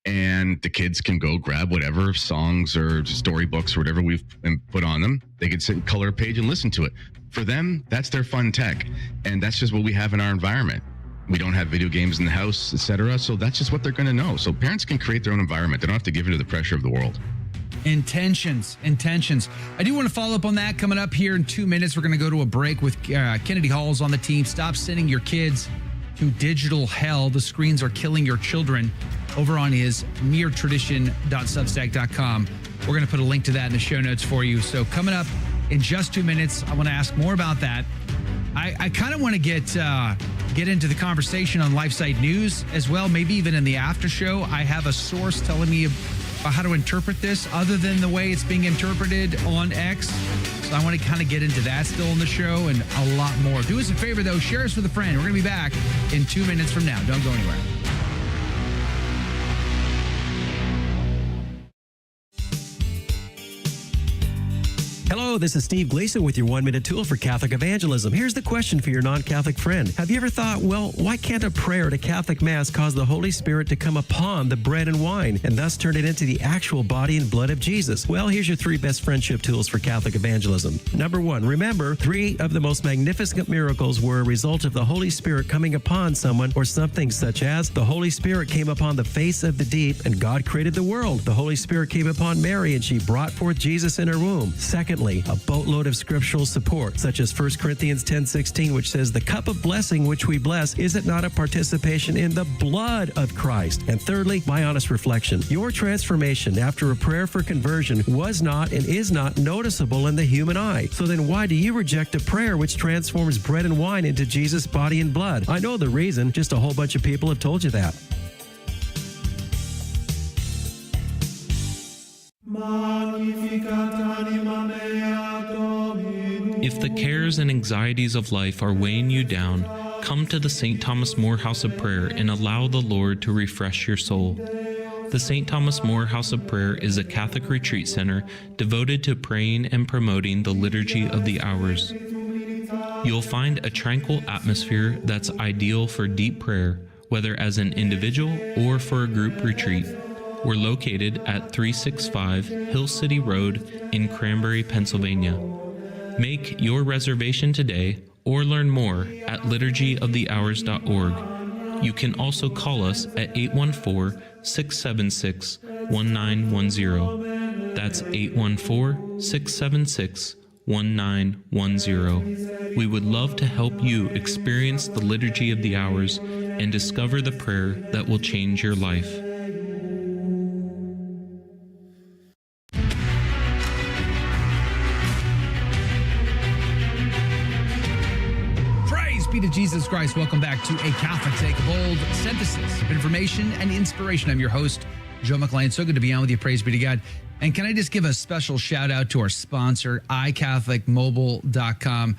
And the kids can go grab whatever songs or storybooks or whatever we've put on them. They can sit and color a page and listen to it. For them, that's their fun tech. And that's just what we have in our environment. We don't have video games in the house, etc. So that's just what they're going to know. So parents can create their own environment. They don't have to give in to the pressure of the world. Intentions. I do want to follow up on that coming up here in 2 minutes. We're going to go to a break with Kennedy Hall's on the team. Stop sending your kids to digital hell. The screens are killing your children. Over on his meretradition.substack.com. We're going to put a link to that in the show notes for you. So coming up in just 2 minutes, I want to ask more about that. I kind of want to get into the conversation on LifeSite News as well, maybe even in the after show. I have a source telling me about how to interpret this other than the way it's being interpreted on X. So I want to kind of get into that still in the show and a lot more. Do us a favor, though. Share us with a friend. We're going to be back in 2 minutes from now. Don't go anywhere. Hello, this is Steve Gleason with your 1-minute tool for Catholic evangelism. Here's the question for your non-Catholic friend. Have you ever thought, well, why can't a prayer at a Catholic Mass cause the Holy Spirit to come upon the bread and wine and thus turn it into the actual body and blood of Jesus? Well, here's your 3 best friendship tools for Catholic evangelism. Number 1, remember, 3 of the most magnificent miracles were a result of the Holy Spirit coming upon someone or something, such as the Holy Spirit came upon the face of the deep and God created the world. The Holy Spirit came upon Mary and she brought forth Jesus in her womb. Secondly, a boatload of scriptural support, such as 1 Corinthians 10:16, which says, the cup of blessing which we bless, is it not a participation in the blood of Christ? And thirdly, my honest reflection. Your transformation after a prayer for conversion was not and is not noticeable in the human eye. So then why do you reject a prayer which transforms bread and wine into Jesus' body and blood? I know the reason, just a whole bunch of people have told you that. If the cares and anxieties of life are weighing you down, come to the St. Thomas More House of Prayer and allow the Lord to refresh your soul. The St. Thomas More House of Prayer is a Catholic retreat center devoted to praying and promoting the Liturgy of the Hours. You'll find a tranquil atmosphere that's ideal for deep prayer, whether as an individual or for a group retreat. We're located at 365 Hill City Road in Cranberry, Pennsylvania. Make your reservation today or learn more at liturgyofthehours.org. You can also call us at 814-676-1910. That's 814-676-1910. We would love to help you experience the Liturgy of the Hours and discover the prayer that will change your life. Be to Jesus Christ. Welcome back to A Catholic Take, a bold synthesis of information and inspiration. I'm your host, Joe McClain. So good to be on with you. Praise be to God. And can I just give a special shout out to our sponsor, iCatholicMobile.com.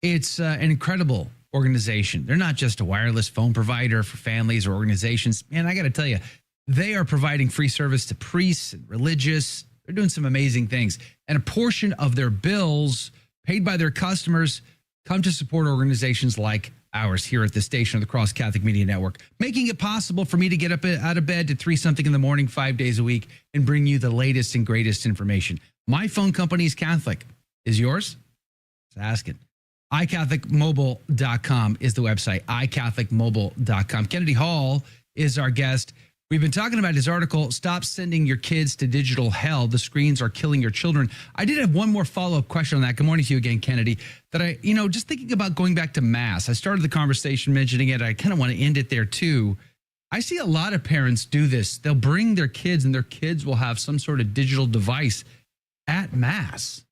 It's an incredible organization. They're not just a wireless phone provider for families or organizations. Man, I got to tell you, they are providing free service to priests and religious. They're doing some amazing things. And a portion of their bills paid by their customers come to support organizations like ours here at the Station of the Cross Catholic Media Network, making it possible for me to get up out of bed at 3-something in the morning, 5 days a week, and bring you the latest and greatest information. My phone company is Catholic. Is yours? Just asking. iCatholicMobile.com is the website, iCatholicMobile.com. Kennedy Hall is our guest. We've been talking about his article, Stop Sending Your Kids to Digital Hell. The Screens Are Killing Your Children. I did have one more follow-up question on that. Good morning to you again, Kennedy. That I, just thinking about going back to Mass. I started the conversation mentioning it. I kind of want to end it there too. I see a lot of parents do this. They'll bring their kids and their kids will have some sort of digital device at Mass.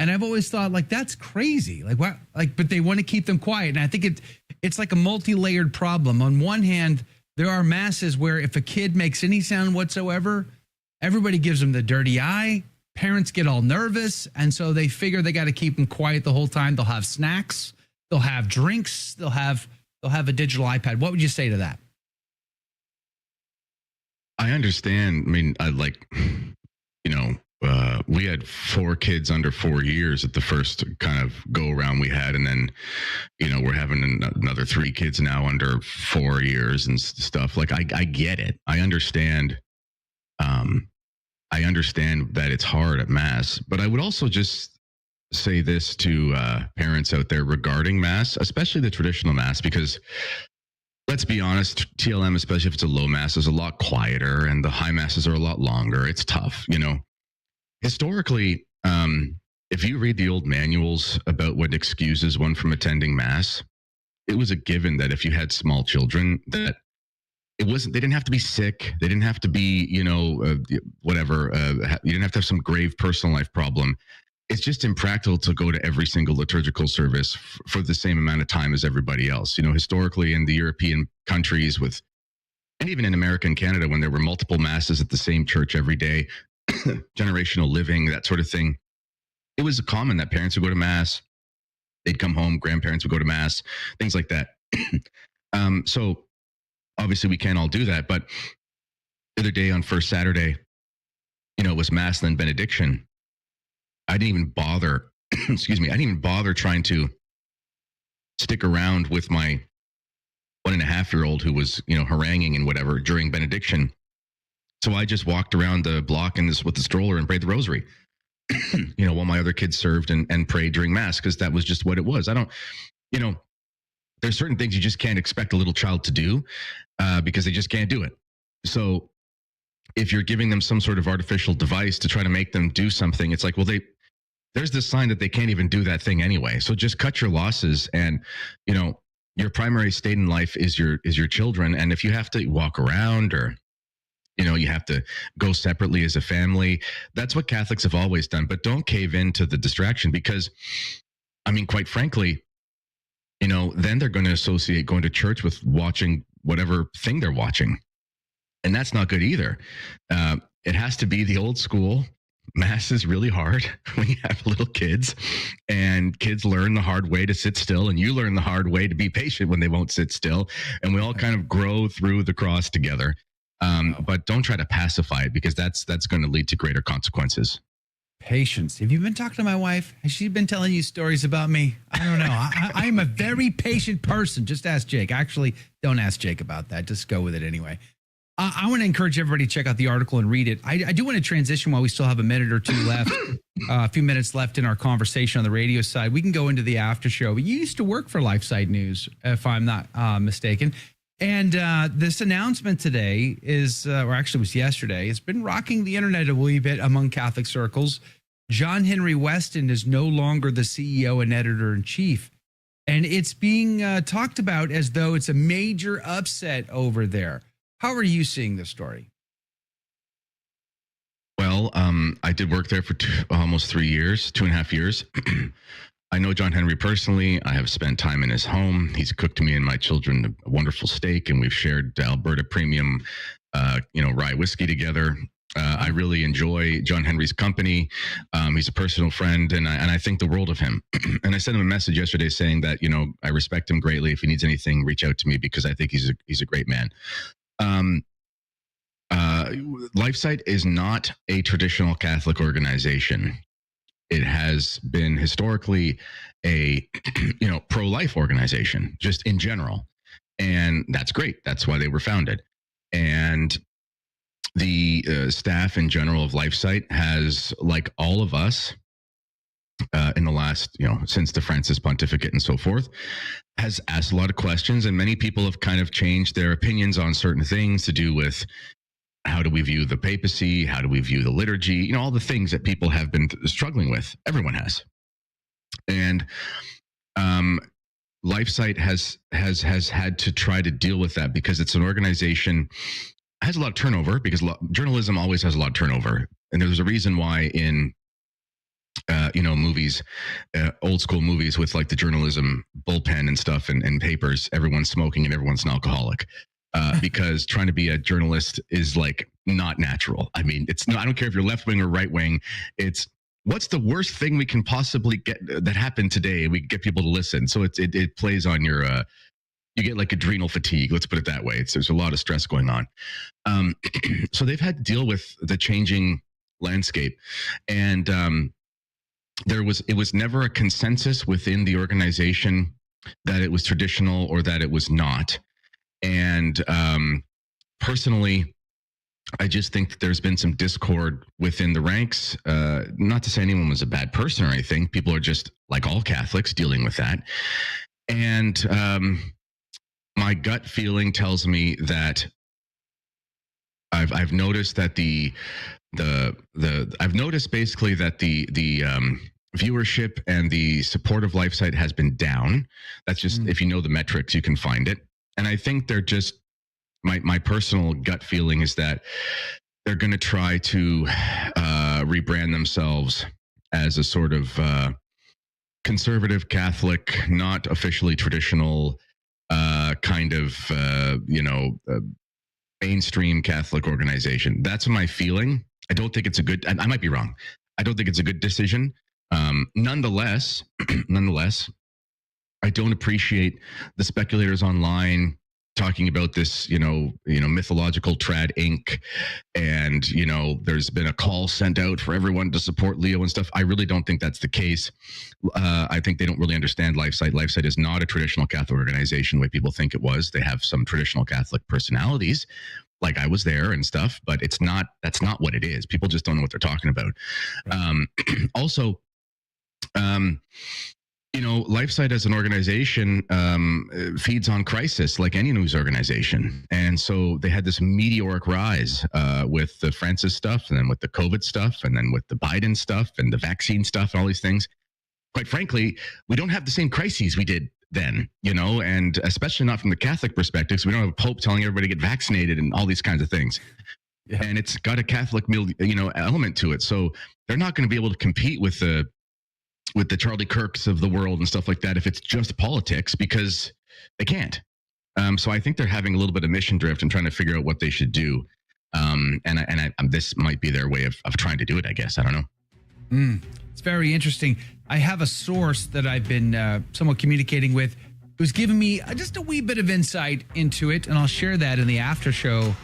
And I've always thought, like, that's crazy. Like, what? Like, but they want to keep them quiet. And I think it's like a multi-layered problem. On one hand, there are masses where if a kid makes any sound whatsoever, everybody gives them the dirty eye. Parents get all nervous. And so they figure they got to keep them quiet the whole time. They'll have snacks. They'll have drinks. They'll have a digital iPad. What would you say to that? I understand. I mean, we had 4 kids under 4 years at the first kind of go around we had. And then, we're having another 3 kids now under 4 years and stuff. Like, I get it. I understand. I understand that it's hard at Mass, but I would also just say this to parents out there regarding Mass, especially the traditional Mass, because let's be honest, TLM, especially if it's a low Mass, is a lot quieter and the high Masses are a lot longer. It's tough, Historically, if you read the old manuals about what excuses one from attending Mass, it was a given that if you had small children, that they didn't have to be sick. They didn't have to be, whatever. You didn't have to have some grave personal life problem. It's just impractical to go to every single liturgical service for the same amount of time as everybody else. Historically in the European countries and even in America and Canada, when there were multiple Masses at the same church every day, generational living, that sort of thing, it was common that parents would go to Mass, they'd come home, grandparents would go to Mass, things like that. So obviously we can't all do that, but the other day on First Saturday, it was Mass and then benediction. I didn't even bother, I didn't even bother trying to stick around with my 1.5-year-old who was, haranguing and whatever during benediction. So I just walked around the block with the stroller and prayed the rosary, while my other kids served and prayed during Mass, because that was just what it was. I don't, there's certain things you just can't expect a little child to do because they just can't do it. So if you're giving them some sort of artificial device to try to make them do something, it's like, well, there's this sign that they can't even do that thing anyway. So just cut your losses. And, your primary state in life is your children. And if you have to walk around or you have to go separately as a family, that's what Catholics have always done. But don't cave into the distraction because, quite frankly, then they're going to associate going to church with watching whatever thing they're watching. And that's not good either. It has to be the old school. Mass is really hard when you have little kids, and kids learn the hard way to sit still, and you learn the hard way to be patient when they won't sit still. And we all kind of grow through the cross together. But don't try to pacify it because that's going to lead to greater consequences. Patience. Have you been talking to my wife? Has she been telling you stories about me? I don't know. I am a very patient person. Just ask Jake. Actually, don't ask Jake about that. Just go with it anyway. I want to encourage everybody to check out the article and read it. I do want to transition while we still have a minute or two left, a few minutes left in our conversation on the radio side. We can go into the after show. You used to work for LifeSite News, if I'm not mistaken. And this announcement today or actually it was yesterday, it's been rocking the internet a wee bit among Catholic circles. John Henry Weston is no longer the CEO and editor-in-chief. And it's being talked about as though it's a major upset over there. How are you seeing this story? Well, I did work there for almost 3 years, 2.5 years. I know John Henry personally. I have spent time in his home. He's cooked me and my children a wonderful steak, and we've shared Alberta Premium, rye whiskey together. I really enjoy John Henry's company. He's a personal friend, and I think the world of him. And I sent him a message yesterday saying that I respect him greatly. If he needs anything, reach out to me because I think he's a great man. LifeSite is not a traditional Catholic organization. It has been historically a pro-life organization, just in general. And that's great. That's why they were founded. And the staff in general of LifeSite has, like all of us, in the last, since the Francis pontificate and so forth, has asked a lot of questions, and many people have kind of changed their opinions on certain things to do with how do we view the papacy, how do we view the liturgy, all the things that people have been struggling with. Everyone has. And LifeSite has had to try to deal with that because it's an organization has a lot of turnover, because journalism always has a lot of turnover. And there's a reason why in movies, old school movies with like the journalism bullpen and stuff and papers, everyone's smoking and everyone's an alcoholic. Because trying to be a journalist is like not natural. I mean, it's not, I don't care if you're left wing or right wing. It's what's the worst thing we can possibly get that happened today? We get people to listen. So it plays on your, you get like adrenal fatigue. Let's put it that way. There's a lot of stress going on. So they've had to deal with the changing landscape. And it was never a consensus within the organization that it was traditional or that it was not. And personally, I just think that there's been some discord within the ranks. Not to say anyone was a bad person or anything. People are just, like all Catholics, dealing with that. And my gut feeling tells me that I've noticed that I've noticed basically that the viewership and the support of LifeSite has been down. That's just, if you know the metrics, you can find it. And I think they're just, my personal gut feeling is that they're going to try to rebrand themselves as a sort of conservative Catholic, not officially traditional kind of, mainstream Catholic organization. That's my feeling. I don't think it's a good, I might be wrong. I don't think it's a good decision. Nonetheless, I don't appreciate the speculators online talking about this, mythological trad Inc. And, there's been a call sent out for everyone to support Leo and stuff. I really don't think that's the case. I think they don't really understand LifeSite. LifeSite is not a traditional Catholic organization the way people think it was. They have some traditional Catholic personalities, like I was there and stuff, but that's not what it is. People just don't know what they're talking about. Also, LifeSite as an organization feeds on crisis like any news organization. And so they had this meteoric rise with the Francis stuff, and then with the COVID stuff, and then with the Biden stuff and the vaccine stuff and all these things. Quite frankly, we don't have the same crises we did then, and especially not from the Catholic perspective. So we don't have a Pope telling everybody to get vaccinated and all these kinds of things. Yeah. And it's got a Catholic, element to it. So they're not going to be able to compete with the Charlie Kirks of the world and stuff like that if it's just politics, because they can't. So I think they're having a little bit of mission drift and trying to figure out what they should do. This might be their way of trying to do it, I guess. I don't know. It's very interesting. I have a source that I've been somewhat communicating with who's given me just a wee bit of insight into it, and I'll share that in the after show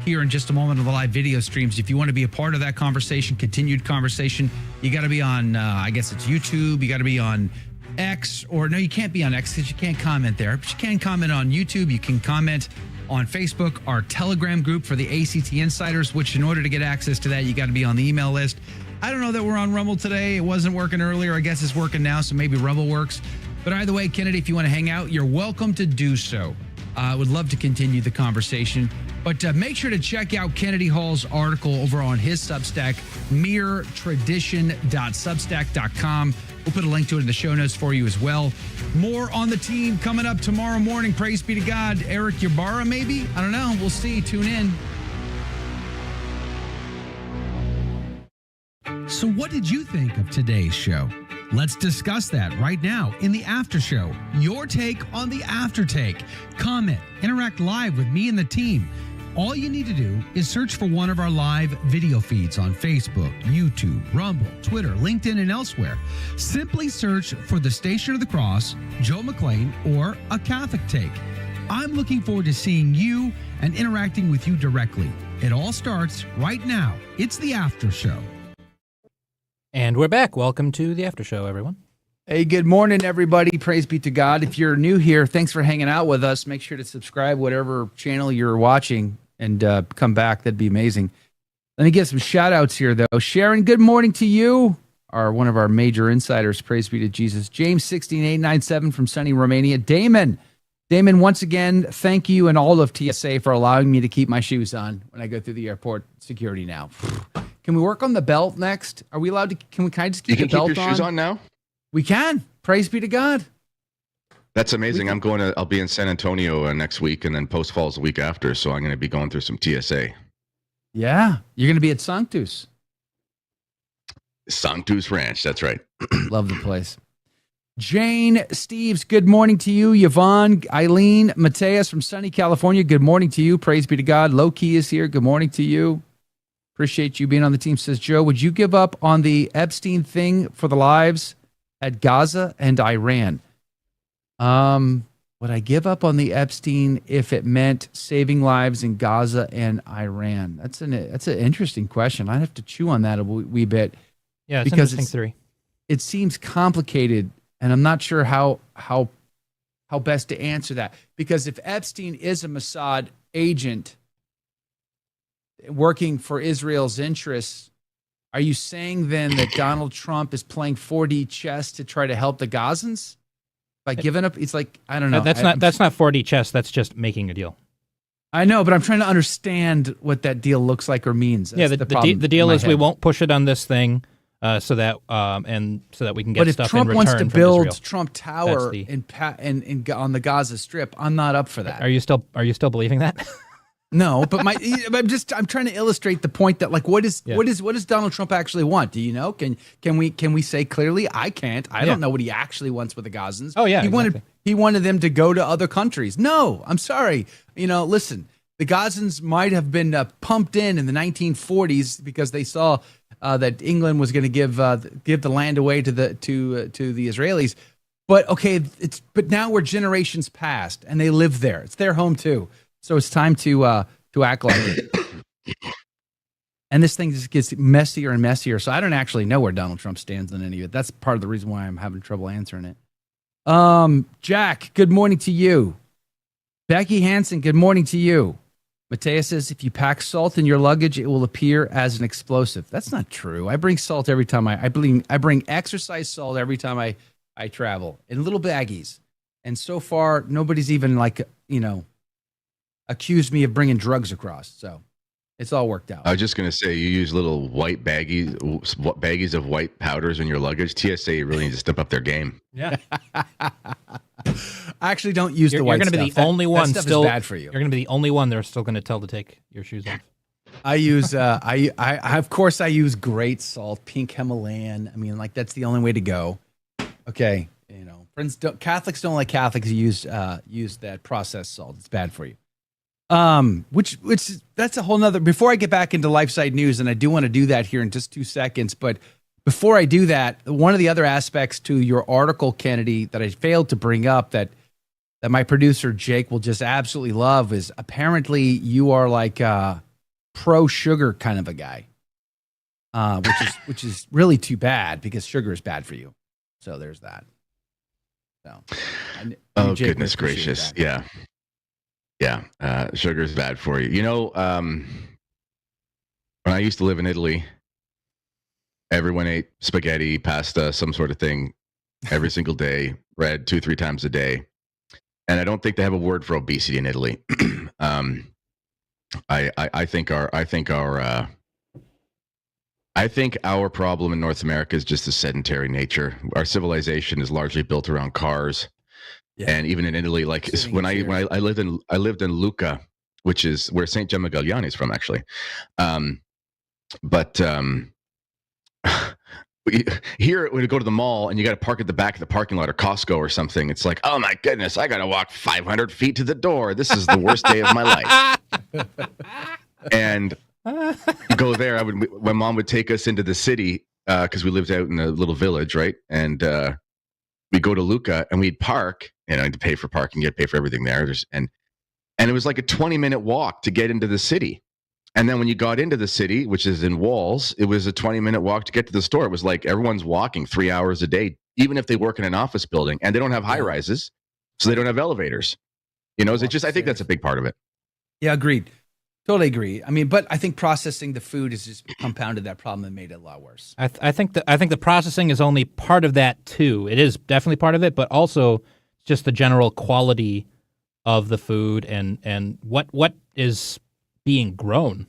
here in just a moment on the live video streams. If you want to be a part of that conversation, continued conversation, you got to be on, I guess it's YouTube. You got to be on X, or no, you can't be on X because you can't comment there. But you can comment on YouTube. You can comment on Facebook, our Telegram group for the ACT Insiders, which in order to get access to that, you got to be on the email list. I don't know that we're on Rumble today. It wasn't working earlier. I guess it's working now, so maybe Rumble works. But either way, Kennedy, if you want to hang out, you're welcome to do so. I would love to continue the conversation. But make sure to check out Kennedy Hall's article over on his Substack, meretradition.substack.com. We'll put a link to it in the show notes for you as well. More on the team coming up tomorrow morning. Praise be to God. Eric Ybarra, maybe? I don't know. We'll see. Tune in. So what did you think of today's show? Let's discuss that right now in the after show. Your take on the after take. Comment, interact live with me and the team. All you need to do is search for one of our live video feeds on Facebook, YouTube, Rumble, Twitter, LinkedIn, and elsewhere. Simply search for the Station of the Cross, Joe McClain, or A Catholic Take. I'm looking forward to seeing you and interacting with you directly. It all starts right now. It's the after show. And we're back. Welcome to the after show, everyone. Hey, good morning, everybody. Praise be to God. If you're new here, thanks for hanging out with us. Make sure to subscribe, whatever channel you're watching, and come back. That'd be amazing. Let me get some shout outs here, though. Sharon, good morning to you. one of our major insiders. Praise be to Jesus. James 16897 from sunny Romania. Damon, once again, thank you and all of TSA for allowing me to keep my shoes on when I go through the airport security now. Can we work on the belt next? Are we allowed to? Can I just keep the belt on? You can keep your shoes on now? We can. Praise be to God. That's amazing. I'll be in San Antonio next week, and then Post Falls the week after. So I'm going to be going through some TSA. Yeah. You're going to be at Sanctus Ranch. That's right. Love the place. Jane Steves, good morning to you. Yvonne, Eileen, Mateus from sunny California, good morning to you. Praise be to God. Low Key is here. Good morning to you. Appreciate you being on the team. Says Joe, would you give up on the Epstein thing for the lives at Gaza and Iran? Would I give up on the Epstein if it meant saving lives in Gaza and Iran? That's an interesting question. I'd have to chew on that a wee bit. Yeah, it's because interesting theory. It seems complicated, and I'm not sure how best to answer that. Because if Epstein is a Mossad agent working for Israel's interests, are you saying then that Donald Trump is playing 4D chess to try to help the Gazans by giving up? It's like, I don't know. That's not 4D chess. That's just making a deal. I know, but I'm trying to understand what that deal looks like or means. That's the deal is we won't push it on this thing, so that we can get stuff in return. But if Trump wants to build Trump Tower on the Gaza Strip, I'm not up for that. Are you still believing that? No, but I'm trying to illustrate the point that, like, what does Donald Trump actually want? Do you know? Can we say clearly? I can't. I don't know what he actually wants with the Gazans. Oh yeah, he wanted them to go to other countries. No, I'm sorry. Listen, the Gazans might have been pumped in the 1940s because they saw that England was going to give the land away to the Israelis. But okay, but now we're generations past, and they live there. It's their home too. So it's time to act like it. And this thing just gets messier and messier. So I don't actually know where Donald Trump stands on any of it. That's part of the reason why I'm having trouble answering it. Jack, good morning to you. Becky Hansen, good morning to you. Mateus says, if you pack salt in your luggage, it will appear as an explosive. That's not true. I bring salt every time I bring exercise salt every time I travel in little baggies. And so far, nobody's even accused me of bringing drugs across, so it's all worked out. I was just going to say, you use little white baggies of white powders in your luggage. TSA really needs to step up their game. Yeah. I actually don't use the white stuff. You're going to be the only one still bad for you. You're going to be the only one they're still going to tell to take your shoes off. I use of course I use great salt, pink Himalayan. I mean, like, that's the only way to go. Okay, Catholics don't like Catholics who use that processed salt. It's bad for you. Which that's a whole nother, before I get back into LifeSite News, and I do want to do that here in just 2 seconds, but before I do that, one of the other aspects to your article, Kennedy, that I failed to bring up that my producer Jake will just absolutely love is apparently you are like a pro sugar kind of a guy, which is really too bad because sugar is bad for you. So there's that. So, goodness gracious. That. Yeah, sugar is bad for you. When I used to live in Italy, everyone ate spaghetti, pasta, some sort of thing every single day, bread 2-3 times a day. And I don't think they have a word for obesity in Italy. I think our problem in North America is just the sedentary nature. Our civilization is largely built around cars. Yeah. And even in Italy, like when I lived in Lucca, which is where St. Gemma Galliani is from, actually. Here, when you go to the mall and you got to park at the back of the parking lot or Costco or something, it's like, oh my goodness, I got to walk 500 feet to the door. This is the worst day of my life. And go there. My mom would take us into the city because we lived out in a little village, right? And we go to Lucca and we'd park. To pay for parking, you had to pay for everything there. And it was like a 20-minute walk to get into the city. And then when you got into the city, which is in walls, it was a 20-minute walk to get to the store. It was like everyone's walking 3 hours a day, even if they work in an office building, and they don't have high rises, so they don't have elevators. I think that's a big part of it. Yeah, agreed. Totally agree. I mean, but I think processing the food has just compounded that problem and made it a lot worse. I think the processing is only part of that too. It is definitely part of it, but also just the general quality of the food and what is being grown.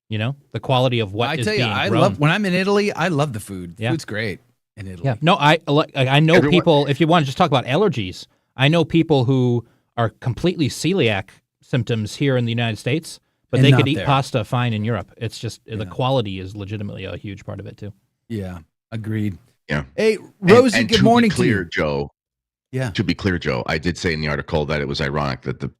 You know, the quality of what is being grown. I love when I'm in Italy. I love the food. The food's great in Italy. Yeah. No, I know people. If you want to just talk about allergies, I know people who are completely celiac symptoms here in the United States. But And they not could eat there. pasta fine in Europe. It's just the quality is legitimately a huge part of it too. Yeah, agreed. Yeah. Hey, Rosie, and good to morning be clear, to you. Joe. Yeah. To be clear, Joe, I did say in the article that it was ironic that the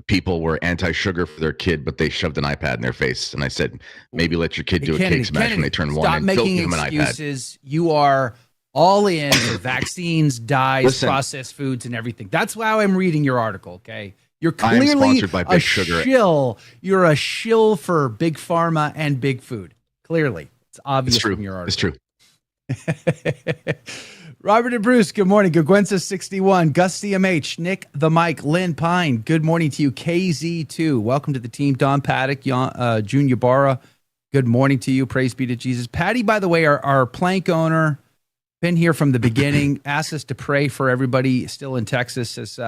people were anti-sugar for their kid, but they shoved an iPad in their face. And I said, maybe let your kid do a cake smash when they turn one, and don't making give them an iPad. excuses. You are all in for vaccines, dyes, Listen. processed foods, and everything. That's why I'm reading your article, okay? You're I am clearly sponsored by a Big Sugar. shill. You're a shill for Big Pharma and Big Food. Clearly. It's obvious It's true. from your article. It's true. Robert and Bruce, good morning. Gwensa 61, Gus CMH, Nick the Mike, Lynn Pine, good morning to you. KZ2, welcome to the team. Don Paddock, June Ybarra, good morning to you. Praise be to Jesus. Patty, by the way, our plank owner, been here from the beginning, asked us to pray for everybody still in Texas. Says,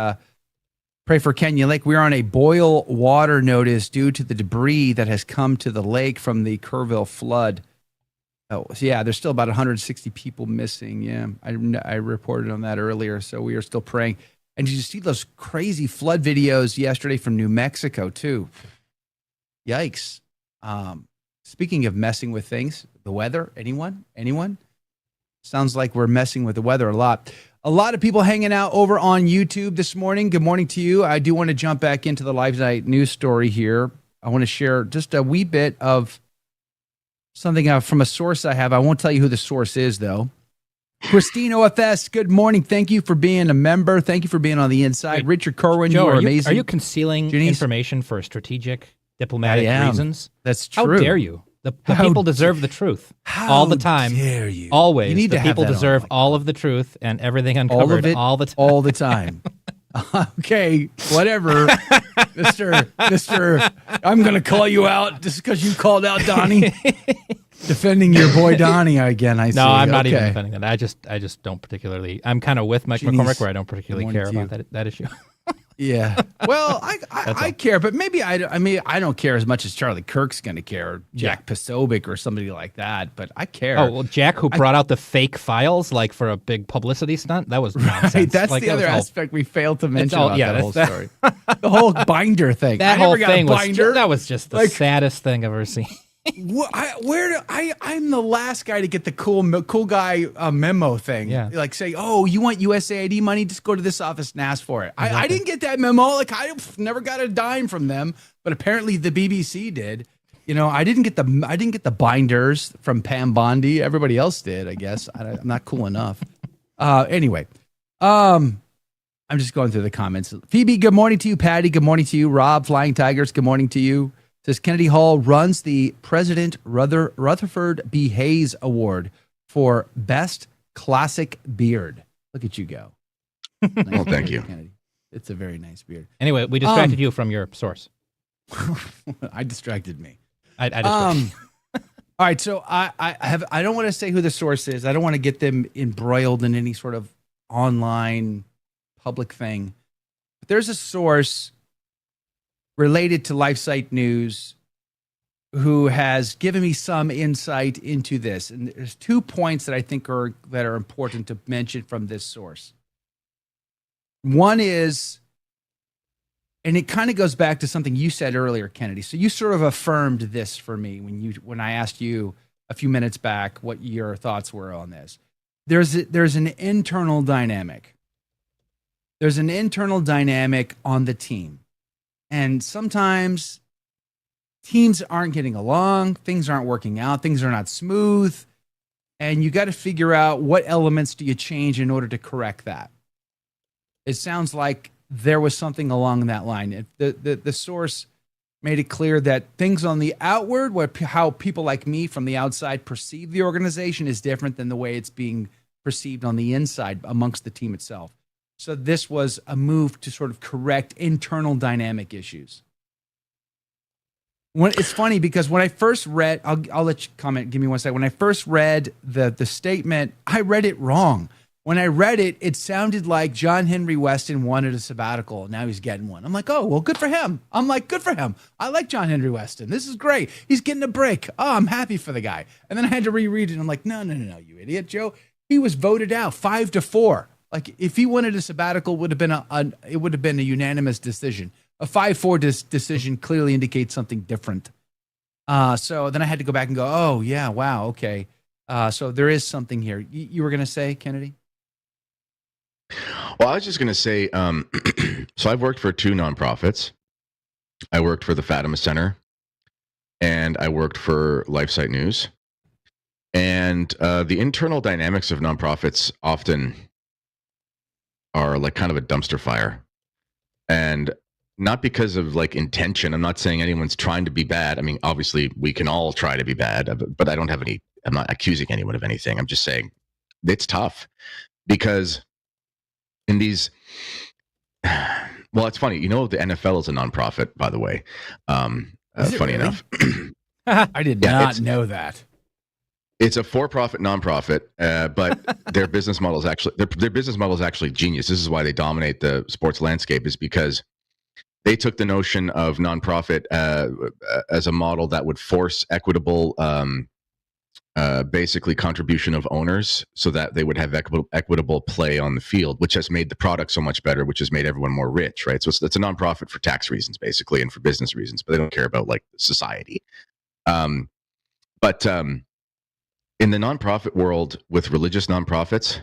pray for Canyon Lake. We're on a boil water notice due to the debris that has come to the lake from the Kerrville flood. Oh, so yeah, there's still about 160 people missing. Yeah, I reported on that earlier, so we are still praying. And did you see those crazy flood videos yesterday from New Mexico too? Yikes. Speaking of messing with things, the weather, anyone? Sounds like we're messing with the weather a lot. A lot of people hanging out over on YouTube this morning. Good morning to you. I do want to jump back into the Live Night news story here. I want to share just a wee bit of something from a source I have. I won't tell you who the source is, though. Christine OFS, good morning. Thank you for being a member. Thank you for being on the inside. Wait, Richard Corwin, Joe, you are amazing. Are you concealing information for strategic diplomatic I am. reasons? That's How true. dare you? The How people deserve the truth all the time. dare you? Always. You need the to have people that on, deserve all of the truth and everything uncovered all the time. All the time. Okay, whatever, Mr. I'm going to call you out just because you called out Donnie. Defending your boy Donnie again, I see. No, I'm not even Okay. defending that. I just don't particularly. I'm kind of with Mike Jeez. McCormick where I don't particularly Good morning care to about that issue. Yeah. Well, I care, but maybe I don't care as much as Charlie Kirk's going to care, or Jack Posobiec or somebody like that, but I care. Oh, well, Jack, who brought out the fake files like for a big publicity stunt, that was nonsense. Right, that's Like, the that other was all- aspect we failed to mention all- about yeah, that whole that's- story. The whole binder thing. That I never whole got a thing was binder. that was just the Like, saddest thing I've ever seen. I'm the last guy to get the cool guy memo thing. Yeah. Like say, oh, you want USAID money? Just go to this office and ask for it. I didn't get that memo. Like I never got a dime from them, but apparently the BBC did. You know, I didn't get the binders from Pam Bondi. Everybody else did, I guess. I'm not cool enough. Anyway, I'm just going through the comments. Phoebe, good morning to you. Patty, good morning to you. Rob, Flying Tigers, good morning to you. Says Kennedy Hall runs the President Rutherford B. Hayes Award for Best Classic Beard. Look at you go. Nice Well, thank beard, you. Kennedy. It's a very nice beard. Anyway, we distracted you from your source. I distracted me. I distracted. All right, so I don't want to say who the source is. I don't want to get them embroiled in any sort of online public thing. But there's a source related to LifeSite News who has given me some insight into this. And there's 2 points that I think are important to mention from this source. One is, and it kind of goes back to something you said earlier, Kennedy. So you sort of affirmed this for me when I asked you a few minutes back what your thoughts were on this. There's an internal dynamic. There's an internal dynamic on the team. And sometimes teams aren't getting along, things aren't working out, things are not smooth, and you got to figure out what elements do you change in order to correct that. It sounds like there was something along that line. The source made it clear that things on the outward, how people like me from the outside perceive the organization, is different than the way it's being perceived on the inside amongst the team itself. So this was a move to sort of correct internal dynamic issues. It's funny because when I first read, I'll let you comment. Give me 1 second. When I first read the statement, I read it wrong. When I read it, it sounded like John Henry Weston wanted a sabbatical. Now he's getting one. I'm like, oh, well, good for him. I'm like, good for him. I like John Henry Weston. This is great. He's getting a break. Oh, I'm happy for the guy. And then I had to reread it. And I'm like, no, you idiot, Joe. He was voted out 5-4. Like, if he wanted a sabbatical, it would have been a unanimous decision. A 5-4 decision clearly indicates something different. So then I had to go back and go, oh, yeah, wow, okay. So there is something here. You were going to say, Kennedy? Well, I was just going to say, so I've worked for 2 nonprofits. I worked for the Fatima Center, and I worked for LifeSite News. And the internal dynamics of nonprofits often are like kind of a dumpster fire. And not because of like intention. I'm not saying anyone's trying to be bad. I mean, obviously, we can all try to be bad, but I'm not accusing anyone of anything. I'm just saying it's tough because in these, well, it's funny. The NFL is a nonprofit, by the way. Funny enough. I did not know that. It's a for-profit nonprofit, but their business model is actually genius. This is why they dominate the sports landscape, is because they took the notion of nonprofit as a model that would force equitable basically contribution of owners so that they would have equitable play on the field, which has made the product so much better, which has made everyone more rich, right? So it's a nonprofit for tax reasons, basically, and for business reasons, but they don't care about like society. But in the nonprofit world with religious nonprofits,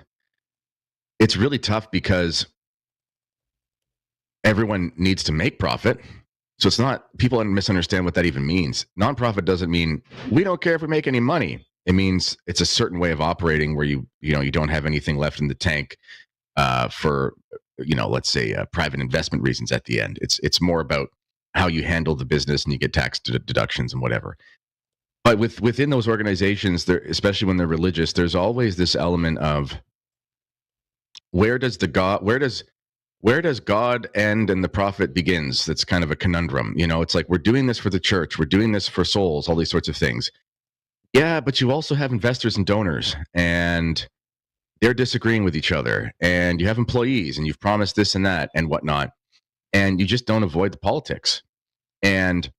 it's really tough because everyone needs to make profit. So it's not, people misunderstand what that even means. Nonprofit doesn't mean we don't care if we make any money. It means it's a certain way of operating where you don't have anything left in the tank for, let's say private investment reasons at the end. It's more about how you handle the business and you get tax deductions and whatever. But within those organizations, especially when they're religious, there's always this element of where does God end and the profit begins? That's kind of a conundrum. It's like, we're doing this for the church. We're doing this for souls, all these sorts of things. Yeah, but you also have investors and donors, and they're disagreeing with each other. And you have employees, and you've promised this and that and whatnot. And you just don't avoid the politics. And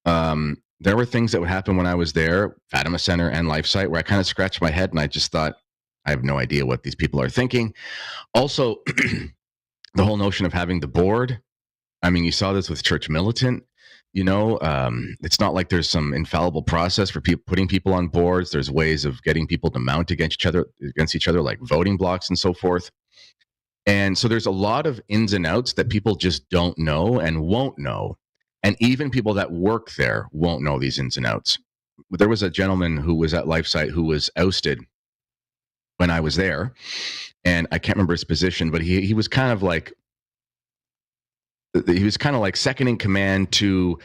there were things that would happen when I was there, Fatima Center and LifeSite, where I kind of scratched my head and I just thought, I have no idea what these people are thinking. Also, the whole notion of having the board. I mean, you saw this with Church Militant. It's not like there's some infallible process for putting people on boards. There's ways of getting people to mount against each other, like voting blocks and so forth. And so there's a lot of ins and outs that people just don't know and won't know. And even people that work there won't know these ins and outs. There was a gentleman who was at LifeSite who was ousted when I was there. And I can't remember his position, but he was kind of like second in command to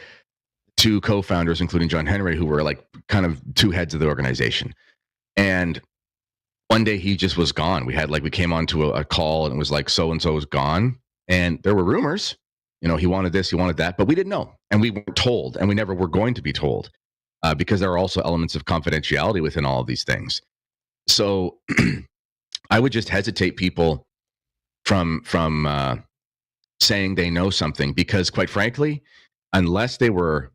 2 co-founders, including John Henry, who were like kind of 2 heads of the organization. And one day he just was gone. We came onto a call and it was like, so-and-so is gone. And there were rumors, he wanted this, he wanted that, but we didn't know. And we weren't told, and we never were going to be told because there are also elements of confidentiality within all of these things. So I would just hesitate people from saying they know something, because quite frankly, unless they were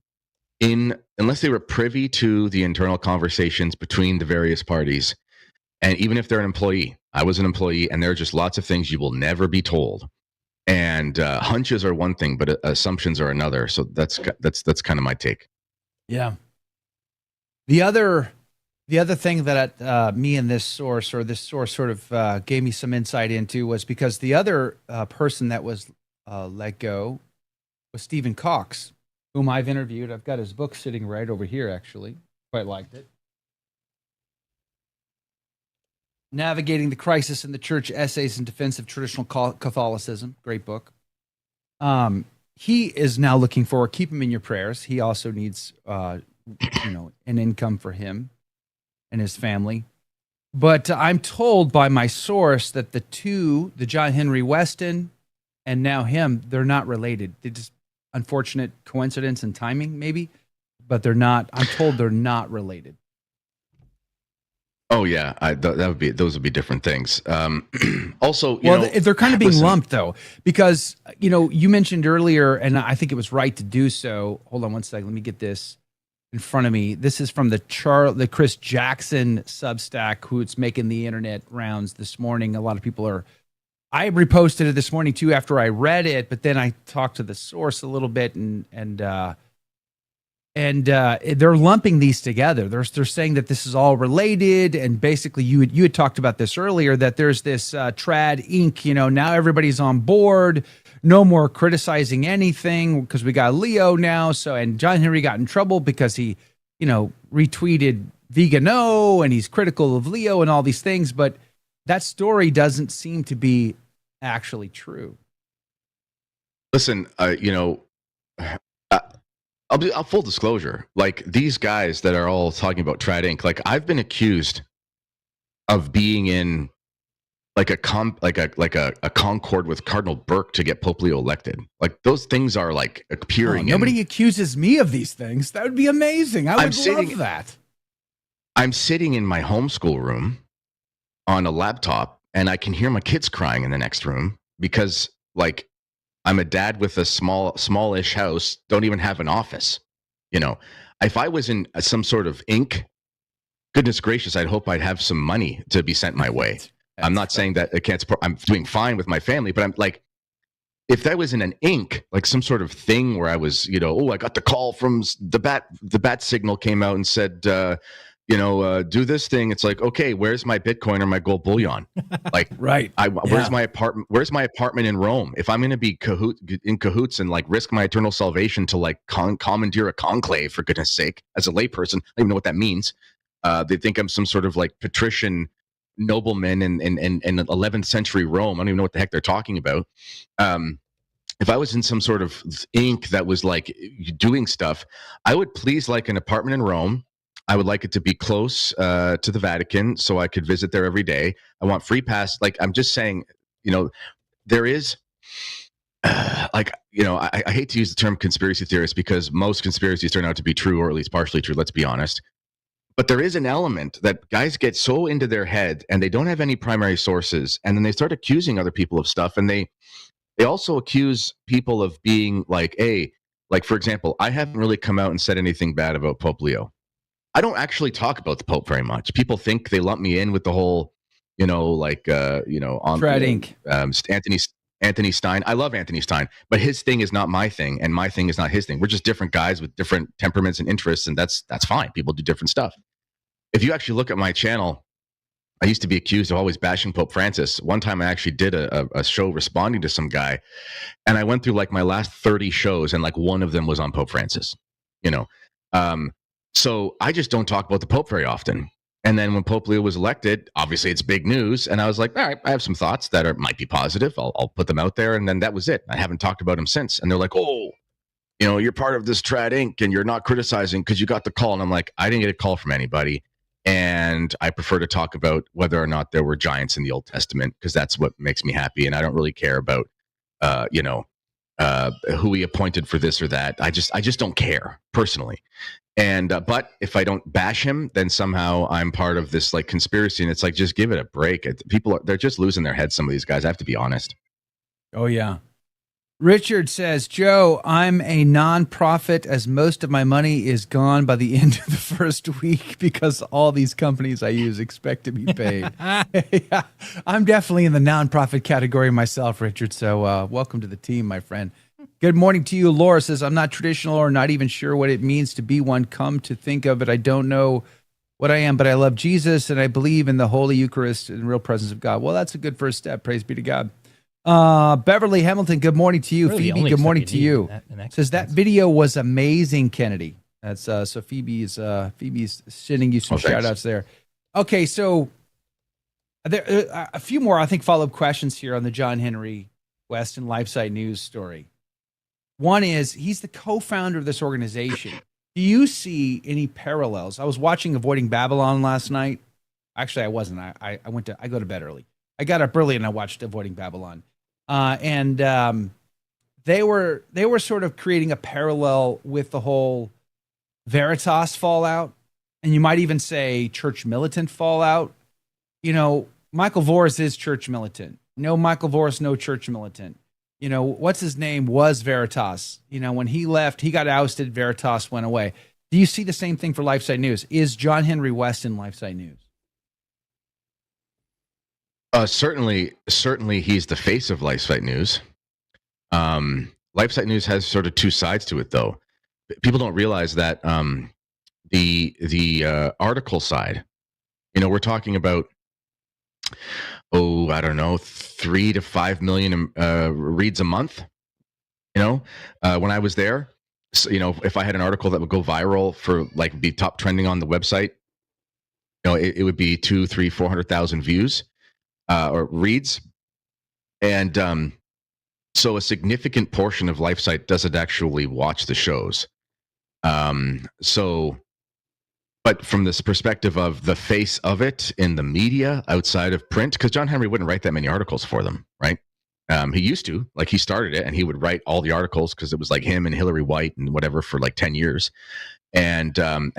privy to the internal conversations between the various parties, and even if they're an employee, I was an employee, and there are just lots of things you will never be told. And hunches are one thing, but assumptions are another. So that's kind of my take. Yeah. The other thing that me and this source sort of gave me some insight into was because the other person that was let go was Stephen Cox, whom I've interviewed. I've got his book sitting right over here, actually. Quite liked it. Navigating the Crisis in the Church, Essays in Defense of Traditional Catholicism. Great book. He is now looking for, keep him in your prayers. He also needs, an income for him and his family. But I'm told by my source that the John Henry Weston and now him, they're not related. unfortunate coincidence and timing, maybe, but they're not. I'm told they're not related. Oh yeah, those would be different things. Also, they're kind of being lumped though, because you mentioned earlier, and I think it was right to do so. Hold on one second, let me get this in front of me. This is from the Chris Jackson Substack, who's making the internet rounds this morning. A lot of people are. I reposted it this morning too after I read it, but then I talked to the source a little bit, and they're lumping these together. They're saying that this is all related, and basically you had talked about this earlier, that there's this Trad Inc. Now everybody's on board. No more criticizing anything because we got Leo now. So, and John Henry got in trouble because he, retweeted Vegano, and he's critical of Leo and all these things. But that story doesn't seem to be actually true. Listen, I'll full disclosure. Like, these guys that are all talking about Trad Inc. Like, I've been accused of being in like a concord with Cardinal Burke to get Pope Leo elected. Like, those things are like appearing. Nobody accuses me of these things. That would be amazing. I would love that. I'm sitting in my homeschool room on a laptop, and I can hear my kids crying in the next room because, like, I'm a dad with a smallish house, don't even have an office. If I was in some sort of Inc., goodness gracious, I'd hope I'd have some money to be sent my way. I'm not saying that I can't support, I'm doing fine with my family, but I'm like, if that was in an Inc., like some sort of thing where I was, I got the call from the bat signal came out and said, do this thing. It's like, okay, where's my Bitcoin or my gold bullion? Like, right. Where's my apartment? Where's my apartment in Rome? If I'm going to be in cahoots and like risk my eternal salvation to like commandeer a conclave, for goodness sake, as a layperson, I don't even know what that means. They think I'm some sort of like patrician nobleman in 11th century Rome. I don't even know what the heck they're talking about. If I was in some sort of Inc. that was like doing stuff, I would please like an apartment in Rome. I would like it to be close to the Vatican so I could visit there every day. I want free pass. Like, I'm just saying, there is I hate to use the term conspiracy theorist because most conspiracies turn out to be true, or at least partially true. Let's be honest. But there is an element that guys get so into their head and they don't have any primary sources. And then they start accusing other people of stuff. And they also accuse people of being like, for example, I haven't really come out and said anything bad about Pope Leo. I don't actually talk about the Pope very much. People think they lump me in with the whole, on Trad Inc. Anthony Stein. I love Anthony Stein, but his thing is not my thing, and my thing is not his thing. We're just different guys with different temperaments and interests, and that's fine. People do different stuff. If you actually look at my channel, I used to be accused of always bashing Pope Francis. One time I actually did a show responding to some guy, and I went through like my last 30 shows, and like one of them was on Pope Francis, So I just don't talk about the Pope very often. And then when Pope Leo was elected, obviously it's big news. And I was like, all right, I have some thoughts that might be positive. I'll put them out there. And then that was it. I haven't talked about him since. And they're like, oh, you're part of this Trad Inc. and you're not criticizing because you got the call. And I'm like, I didn't get a call from anybody. And I prefer to talk about whether or not there were giants in the Old Testament, because that's what makes me happy. And I don't really care about, who he appointed for this or that. I just don't care personally. And but if I don't bash him, then somehow I'm part of this like conspiracy, and it's like, just give it a break. They're just losing their heads. Some of these guys, I have to be honest. Oh yeah. Richard says, Joe, I'm a nonprofit, as most of my money is gone by the end of the first week because all these companies I use expect to be paid. Yeah, I'm definitely in the nonprofit category myself, Richard. So welcome to the team, my friend. Good morning to you. Laura says, I'm not traditional or not even sure what it means to be one. Come to think of it, I don't know what I am, but I love Jesus and I believe in the Holy Eucharist and real presence of God. Well, that's a good first step. Praise be to God. Beverly Hamilton, good morning to you. Really, Phoebe, good morning to you. Says that video was amazing, Kennedy. That's so Phoebe's sending you some shout outs there. Okay, so there a few more, I think, follow-up questions here on the John Henry Weston LifeSite News story. One is, he's the co-founder of this organization. Do you see any parallels? I was watching Avoiding Babylon last night. Actually, I wasn't. I go to bed early. I got up early and I watched Avoiding Babylon. they were sort of creating a parallel with the whole Veritas fallout, and you might even say church militant fallout. You know, Michael Voris is church militant. No Michael Voris, no church militant. You know, what's his name was Veritas. You know, when he left, he got ousted, Veritas went away. Do you see the same thing for LifeSite News? Is John Henry West in LifeSite News? Certainly he's the face of LifeSite News. LifeSite News has sort of two sides to it, though. People don't realize that the article side, you know, we're talking about, I don't know, 3 to 5 million reads a month. You know, when I was there, so, you know, if I had an article that would go viral for like be top trending on the website, you know, it would be 200,000, 300,000, 400,000 views or reads, and so a significant portion of LifeSite doesn't actually watch the shows. But from this perspective of the face of it in the media outside of print, because John Henry wouldn't write that many articles for them, right? He used to, like he started it and he would write all the articles because it was like him and Hillary White and whatever for like 10 years. And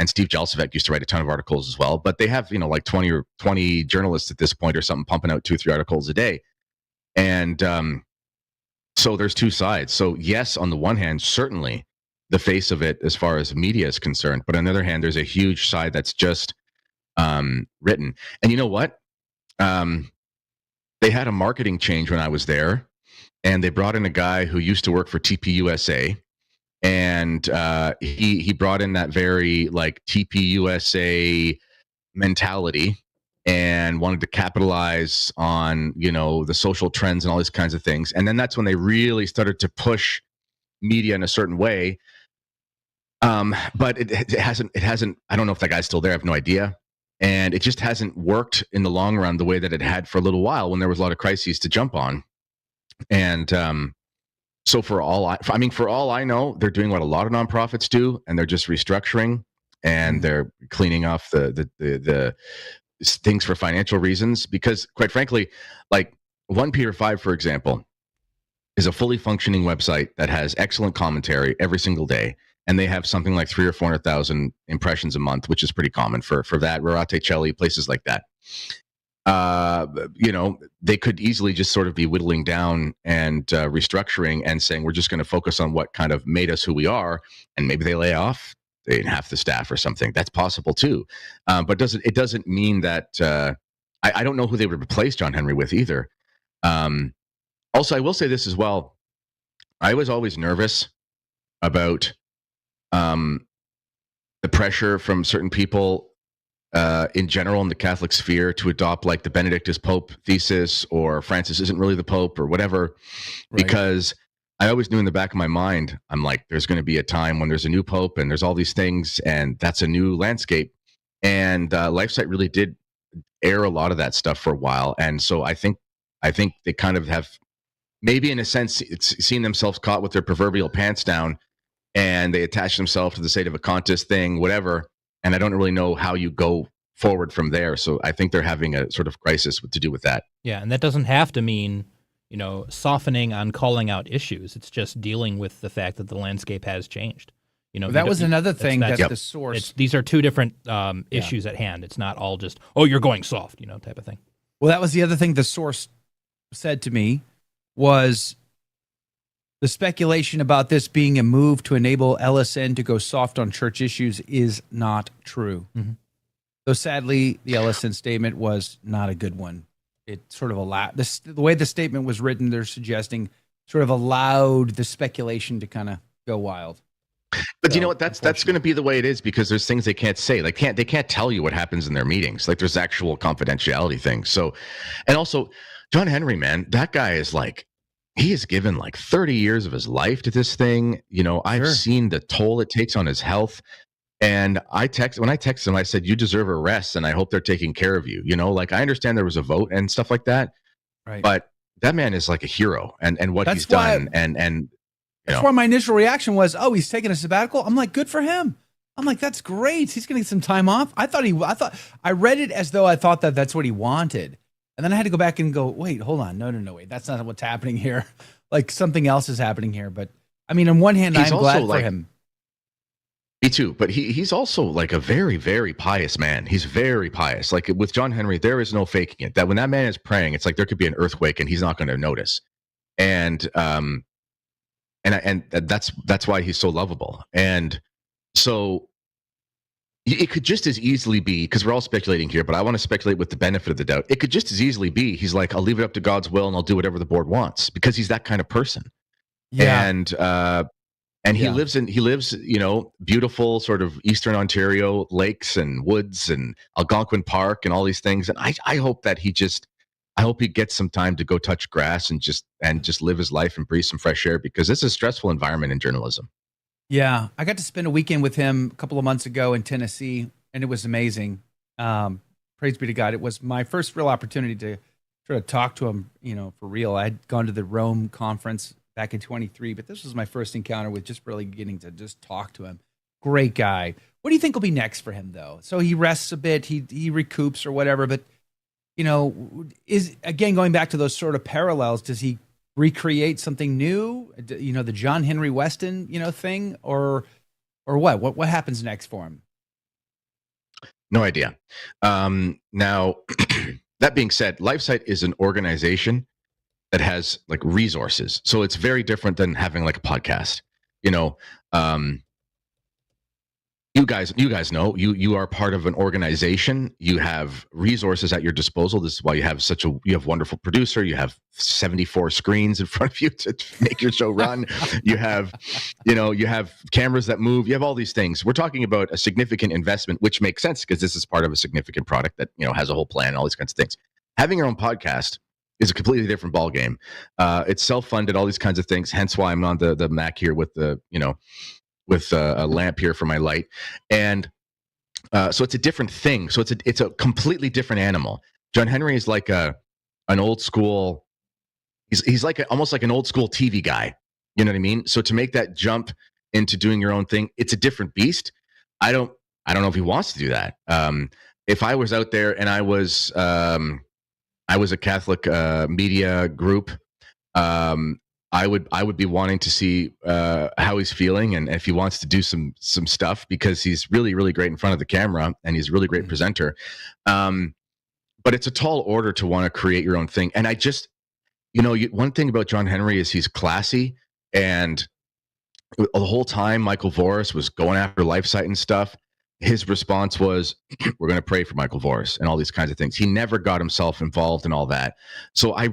Steve Jalsevec used to write a ton of articles as well, but they have, you know, like 20 journalists at this point or something pumping out 2-3 articles a day. And so there's two sides. So yes, on the one hand, certainly the face of it as far as media is concerned, but on the other hand, there's a huge side that's just written. And you know what? They had a marketing change when I was there, and they brought in a guy who used to work for TPUSA, and he brought in that very like TPUSA mentality and wanted to capitalize on, you know, the social trends and all these kinds of things. And then that's when they really started to push media in a certain way. But it hasn't, I don't know if that guy's still there. I have no idea. And it just hasn't worked in the long run the way that it had for a little while when there was a lot of crises to jump on. And so for all I know, they're doing what a lot of nonprofits do, and they're just restructuring and they're cleaning off the things for financial reasons. Because quite frankly, like 1 Peter 5, for example, is a fully functioning website that has excellent commentary every single day. And they have something like 300,000 or 400,000 impressions a month, which is pretty common for that. Rorate Celli, places like that. You know, they could easily just sort of be whittling down and restructuring and saying, we're just going to focus on what kind of made us who we are. And maybe they lay off half the staff or something. That's possible too. But it doesn't mean that I don't know who they would replace John Henry with either. Also, I will say this as well. I was always nervous about the pressure from certain people in general in the Catholic sphere to adopt like the Benedict is Pope thesis, or Francis isn't really the Pope, or whatever, because I always knew in the back of my mind, I'm like, there's going to be a time when there's a new Pope and there's all these things, and that's a new landscape. And LifeSite really did air a lot of that stuff for a while. And so I think they kind of have maybe in a sense seen themselves caught with their proverbial pants down, and they attach themselves to the state of a contest thing, whatever. And I don't really know how you go forward from there. So I think they're having a sort of crisis to do with that. Yeah, and that doesn't have to mean, you know, softening on calling out issues. It's just dealing with the fact that the landscape has changed. You know, that was another thing that the source. These are two different issues at hand. It's not all just, oh, you're going soft, you know, type of thing. Well, that was the other thing the source said to me was the speculation about this being a move to enable LSN to go soft on church issues is not true. Mm-hmm. Though sadly, the LSN statement was not a good one. It sort of allowed the way the statement was written. They're suggesting sort of allowed the speculation to kind of go wild. But you know what? That's going to be the way it is, because there's things they can't say. They can't tell you what happens in their meetings. Like there's actual confidentiality things. So, and also John Henry, man, that guy is like, he has given like 30 years of his life to this thing. You know, I've seen the toll it takes on his health. And when I texted him, I said, you deserve a rest, and I hope they're taking care of you. You know, like I understand there was a vote and stuff like that, right? But that man is like a hero, and what he's done. And that's why my initial reaction was, oh, he's taking a sabbatical. I'm like, good for him. I'm like, that's great. He's going to get some time off. I read it as though I thought that that's what he wanted. And then I had to go back and go, wait, hold on. No, wait. That's not what's happening here. like something else is happening here. But I mean, on one hand, He's I'm glad also, for like, him. Me too, but he's also like a very, very pious man. He's very pious. Like with John Henry, there is no faking it. That when that man is praying, it's like there could be an earthquake and he's not going to notice. And that's why he's so lovable. And so it could just as easily be, because we're all speculating here, but I want to speculate with the benefit of the doubt. It could just as easily be he's like, I'll leave it up to God's will and I'll do whatever the board wants, because he's that kind of person. Yeah. And he lives, beautiful sort of Eastern Ontario lakes and woods and Algonquin Park and all these things. And I hope that I hope he gets some time to go touch grass and just live his life and breathe some fresh air, because it's a stressful environment in journalism. Yeah, I got to spend a weekend with him a couple of months ago in Tennessee, and it was amazing. Praise be to God. It was my first real opportunity to sort of talk to him, for real. I had gone to the Rome conference back in 23, but this was my first encounter with just really getting to just talk to him. Great guy. What do you think will be next for him, though? So he rests a bit, he recoups or whatever, but, is, again, going back to those sort of parallels, does he recreate something new? The John Henry Weston, thing, or what? What happens next for him? No idea. Now, that being said, LifeSite is an organization that has like resources, so it's very different than having like a podcast. You guys know you are part of an organization. You have resources at your disposal. This is why you have wonderful producer. You have 74 screens in front of you to make your show run. You have cameras that move. You have all these things. We're talking about a significant investment, which makes sense because this is part of a significant product that has a whole plan and all these kinds of things. Having your own podcast is a completely different ballgame. It's self-funded, all these kinds of things. Hence why I'm on the Mac here with the with a lamp here for my light. And so it's a different thing. So it's a completely different animal. John Henry is like an old school, he's like almost like an old school TV guy. You know what I mean? So to make that jump into doing your own thing, it's a different beast. I don't know if he wants to do that. If I was out there and I was a Catholic media group, I would be wanting to see how he's feeling and if he wants to do some stuff, because he's really, really great in front of the camera and he's a really great presenter. But it's a tall order to want to create your own thing. And I just, one thing about John Henry is he's classy, and the whole time Michael Voris was going after LifeSite and stuff, his response was, we're going to pray for Michael Voris and all these kinds of things. He never got himself involved in all that. So I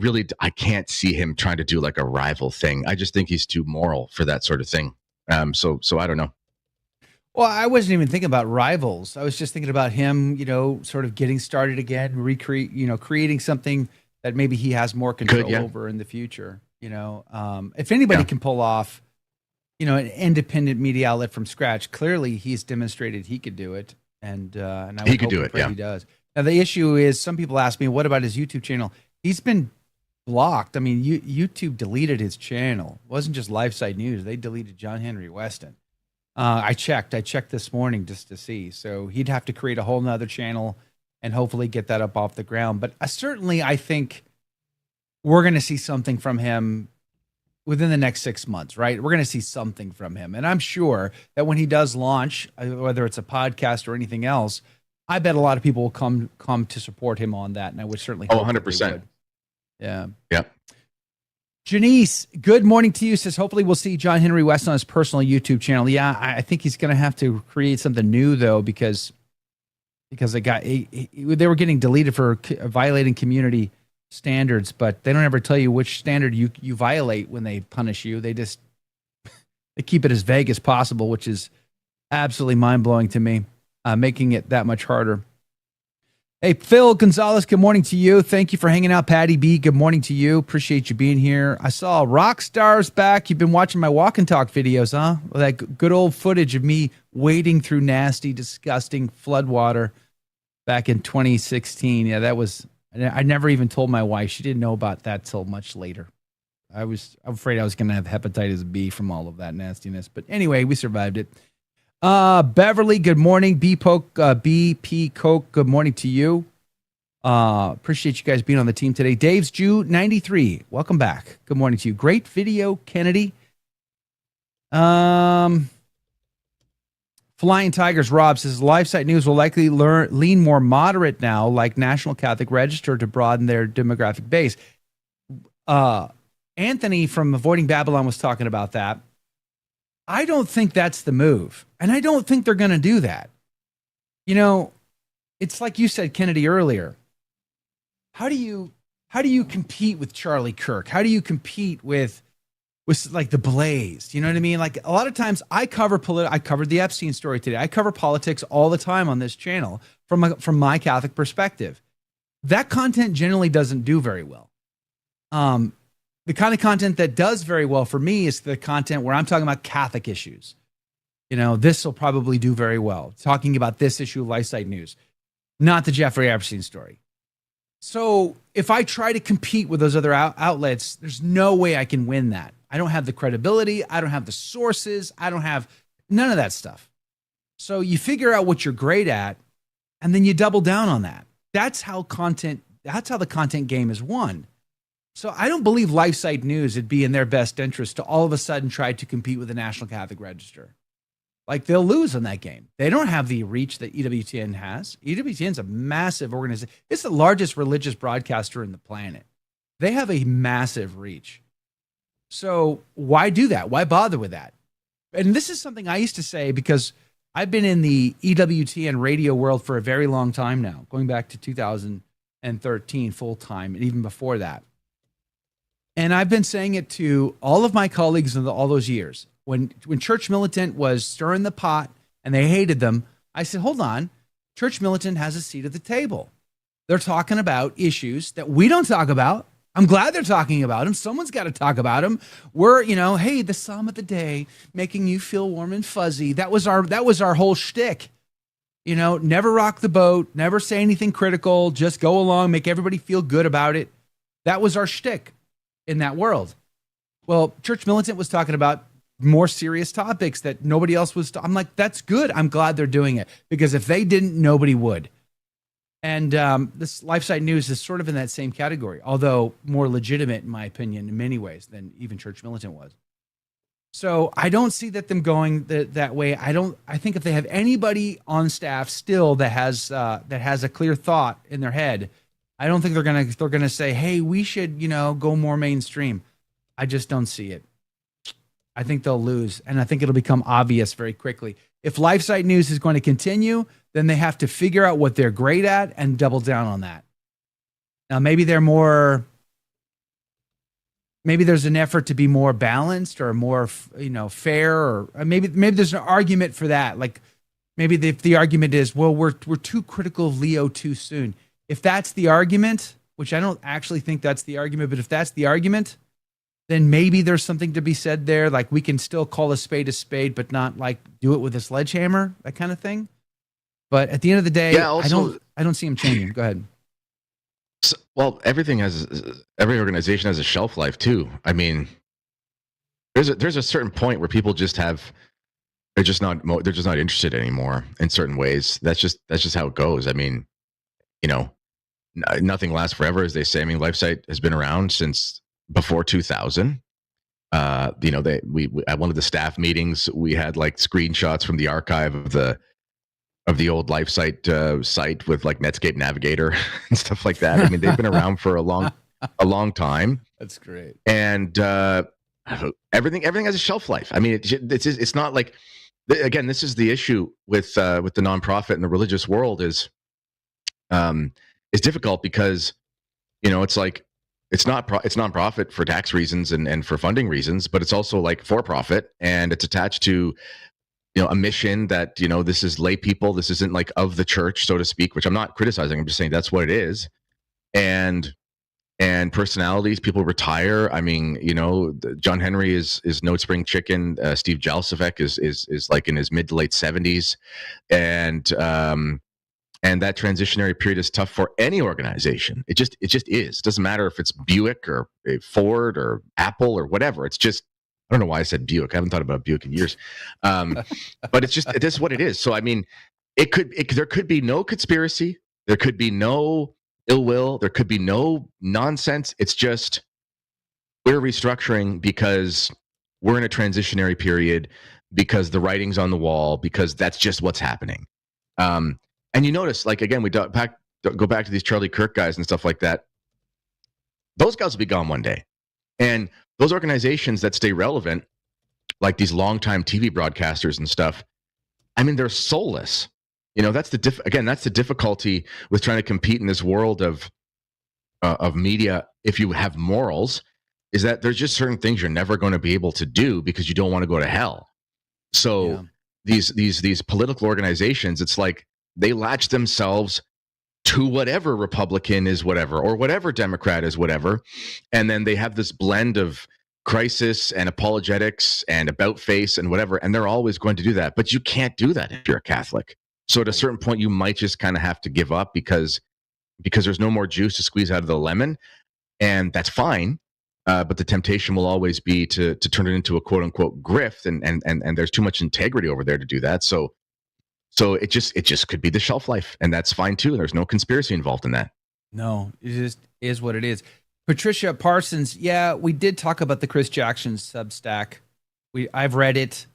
can't see him trying to do like a rival thing. I just think he's too moral for that sort of thing. So I don't know. Well, I wasn't even thinking about rivals. I was just thinking about him, sort of getting started again, creating something that maybe he has more control over in the future. If anybody can pull off, an independent media outlet from scratch, clearly he's demonstrated he could do it, and I would he could do it. Yeah, he does. Now the issue is, some people ask me, what about his YouTube channel? He's been blocked. I mean, YouTube deleted his channel. It wasn't just LifeSite News; they deleted John Henry Weston. I checked this morning just to see. So he'd have to create a whole nother channel and hopefully get that up off the ground. But I think we're going to see something from him within the next 6 months, right? We're going to see something from him. And I'm sure that when he does launch, whether it's a podcast or anything else, I bet a lot of people will come to support him on that. And I would certainly hope 100%. Yeah. Yeah. Janice, good morning to you. Says, hopefully we'll see John Henry West on his personal YouTube channel. Yeah, I think he's going to have to create something new, though, because they were getting deleted for violating community standards, but they don't ever tell you which standard you violate when they punish you. They just they keep it as vague as possible, which is absolutely mind-blowing to me, making it that much harder. Hey, Phil Gonzalez, good morning to you. Thank you for hanging out. Patty B, good morning to you. Appreciate you being here. I saw Rockstar's back. You've been watching my walk and talk videos, huh? Well, that good old footage of me wading through nasty, disgusting floodwater back in 2016. Yeah, that was... I never even told my wife. She didn't know about that till much later. I'm afraid I was going to have hepatitis B from all of that nastiness. But anyway, we survived it. Beverly, good morning. BP Coke, good morning to you. Appreciate you guys being on the team today. Dave's Jew 93. Welcome back. Good morning to you. Great video, Kennedy. Flying Tigers Rob says LifeSite News will likely lean more moderate now, like National Catholic Register, to broaden their demographic base. Anthony from Avoiding Babylon was talking about that. I don't think that's the move, and I don't think they're going to do that. You know, it's like you said, Kennedy, earlier. How do you compete with Charlie Kirk? How do you compete with like the Blaze? You know what I mean? Like a lot of times I covered the Epstein story today. I cover politics all the time on this channel from my Catholic perspective. That content generally doesn't do very well. The kind of content that does very well for me is the content where I'm talking about Catholic issues. You know, this will probably do very well. Talking about this issue of LifeSite News, not the Jeffrey Epstein story. So if I try to compete with those other outlets, there's no way I can win that. I don't have the credibility. I don't have the sources. I don't have none of that stuff. So you figure out what you're great at, and then you double down on that. That's how the content game is won. So I don't believe LifeSite News would be in their best interest to all of a sudden try to compete with the National Catholic Register. Like, they'll lose on that game. They don't have the reach that EWTN has. EWTN's a massive organization. It's the largest religious broadcaster in the planet. They have a massive reach. So why do that? Why bother with that? And this is something I used to say because I've been in the EWTN radio world for a very long time now, going back to 2013 full time, and even before that. And I've been saying it to all of my colleagues in all those years. When Church Militant was stirring the pot and they hated them, I said, hold on, Church Militant has a seat at the table. They're talking about issues that we don't talk about. I'm glad they're talking about them. Someone's got to talk about them. We're, hey, the Psalm of the day, making you feel warm and fuzzy. That was our whole shtick. Never rock the boat, never say anything critical, just go along, make everybody feel good about it. That was our shtick in that world. Well, Church Militant was talking about more serious topics that nobody else was. I'm like, that's good. I'm glad they're doing it, because if they didn't, nobody would. And this LifeSite News is sort of in that same category, although more legitimate, in my opinion, in many ways than even Church Militant was. So I don't see them going that way. I think if they have anybody on staff still that has a clear thought in their head, I don't think they're gonna say, hey, we should go more mainstream. I just don't see it. I think they'll lose, and I think it'll become obvious very quickly. If LifeSite News is going to continue, then they have to figure out what they're great at and double down on that. Now, maybe there's an effort to be more balanced or more, fair, or maybe there's an argument for that. Like maybe the argument is, well, we're too critical of Leo too soon. If that's the argument, which I don't actually think that's the argument, but if that's the argument, then maybe there's something to be said there. Like, we can still call a spade, but not like do it with a sledgehammer, that kind of thing. But at the end of the day, also, I don't see him changing. Go ahead. Well, every organization has a shelf life too. I mean, there's a certain point where people they're just not interested anymore in certain ways. That's just how it goes. I mean, nothing lasts forever, as they say. I mean, LifeSite has been around since before 2000. We at one of the staff meetings, we had like screenshots from the archive of the old LifeSite site with like Netscape Navigator and stuff like that. I mean, they've been around for a long time. That's great. And everything has a shelf life. I mean, it's not like, again, this is the issue with the nonprofit and the religious world is difficult because it's like it's nonprofit for tax reasons and for funding reasons, but it's also like for profit, and it's attached to a mission that this is lay people. This isn't like of the church, so to speak, which I'm not criticizing. I'm just saying that's what it is. And personalities, people retire. I mean, John Henry is no spring chicken. Steve Jalsevek is like in his mid to late 70s, and that transitionary period is tough for any organization. It just is. It doesn't matter if it's Buick or Ford or Apple or whatever. It's just, I don't know why I said Buick. I haven't thought about Buick in years. But it is what it is. So I mean, there could be no conspiracy. There could be no ill will. There could be no nonsense. It's just we're restructuring because we're in a transitionary period, because the writing's on the wall, because that's just what's happening. And you notice, like, again, go back to these Charlie Kirk guys and stuff like that. Those guys will be gone one day. And those organizations that stay relevant, like these longtime TV broadcasters and stuff, I mean, they're soulless. That's the difficulty with trying to compete in this world of media. If you have morals, is that there's just certain things you're never going to be able to do because you don't want to go to hell. So these political organizations, it's like they latch themselves to whatever Republican is whatever, or whatever Democrat is whatever, and then they have this blend of crisis and apologetics and about face and whatever, and they're always going to do that. But you can't do that if you're a Catholic. So at a certain point, you might just kind of have to give up because there's no more juice to squeeze out of the lemon, and that's fine. But the temptation will always be to turn it into a quote unquote grift, and there's too much integrity over there to do that. So it just could be the shelf life, and that's fine too. There's no conspiracy involved in that. No, it just is what it is. Patricia Parsons, yeah, we did talk about the Chris Jackson Substack. I've read it.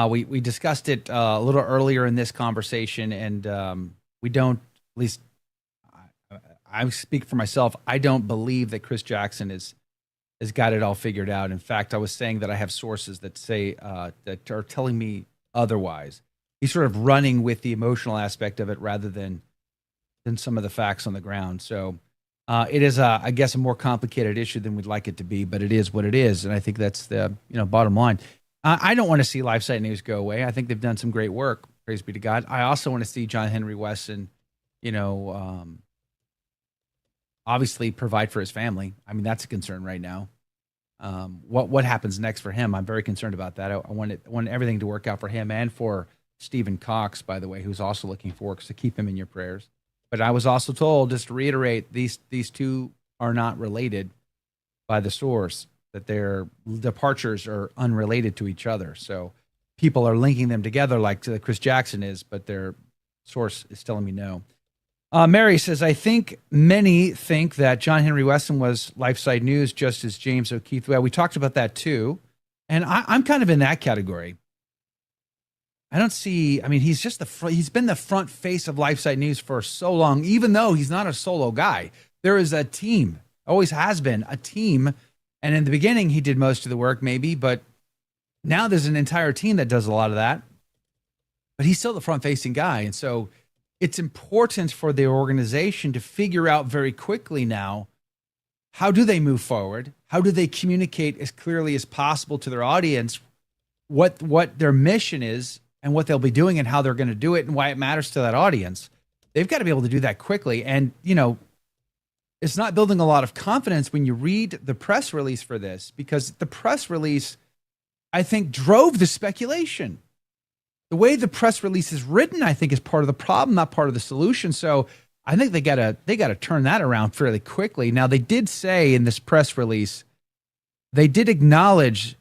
We discussed it a little earlier in this conversation, and we don't, at least I speak for myself, I don't believe that Chris Jackson has got it all figured out. In fact, I was saying that I have sources that say that are telling me otherwise. He's sort of running with the emotional aspect of it rather than some of the facts on the ground. So it is, I guess, a more complicated issue than we'd like it to be, but it is what it is, and I think that's the bottom line. I don't want to see LifeSite News go away. I think they've done some great work. Praise be to God. I also want to see John Henry Weston, obviously provide for his family. I mean, that's a concern right now. What happens next for him? I'm very concerned about that. I want everything to work out for him and for Stephen Cox, by the way, who's also looking for work, so keep him in your prayers. But I was also told, just to reiterate, these two are not related by the source, that their departures are unrelated to each other. So people are linking them together like Chris Jackson is, but their source is telling me no. Mary says, I think many think that John Henry Weston was LifeSite News, just as James O'Keefe. Well, we talked about that too. And I'm kind of in that category. I don't see, I mean, he's been the front face of LifeSite News for so long, even though he's not a solo guy. There is a team, always has been a team. And in the beginning, he did most of the work maybe, but now there's an entire team that does a lot of that. But he's still the front facing guy. And so it's important for the organization to figure out very quickly now, how do they move forward? How do they communicate as clearly as possible to their audience what their mission is and what they'll be doing and how they're going to do it and why it matters to that audience? They've got to be able to do that quickly. And, it's not building a lot of confidence when you read the press release for this, because the press release, I think, drove the speculation. The way the press release is written, I think, is part of the problem, not part of the solution. So I think they gotta turn that around fairly quickly. Now, they did say in this press release, they did acknowledge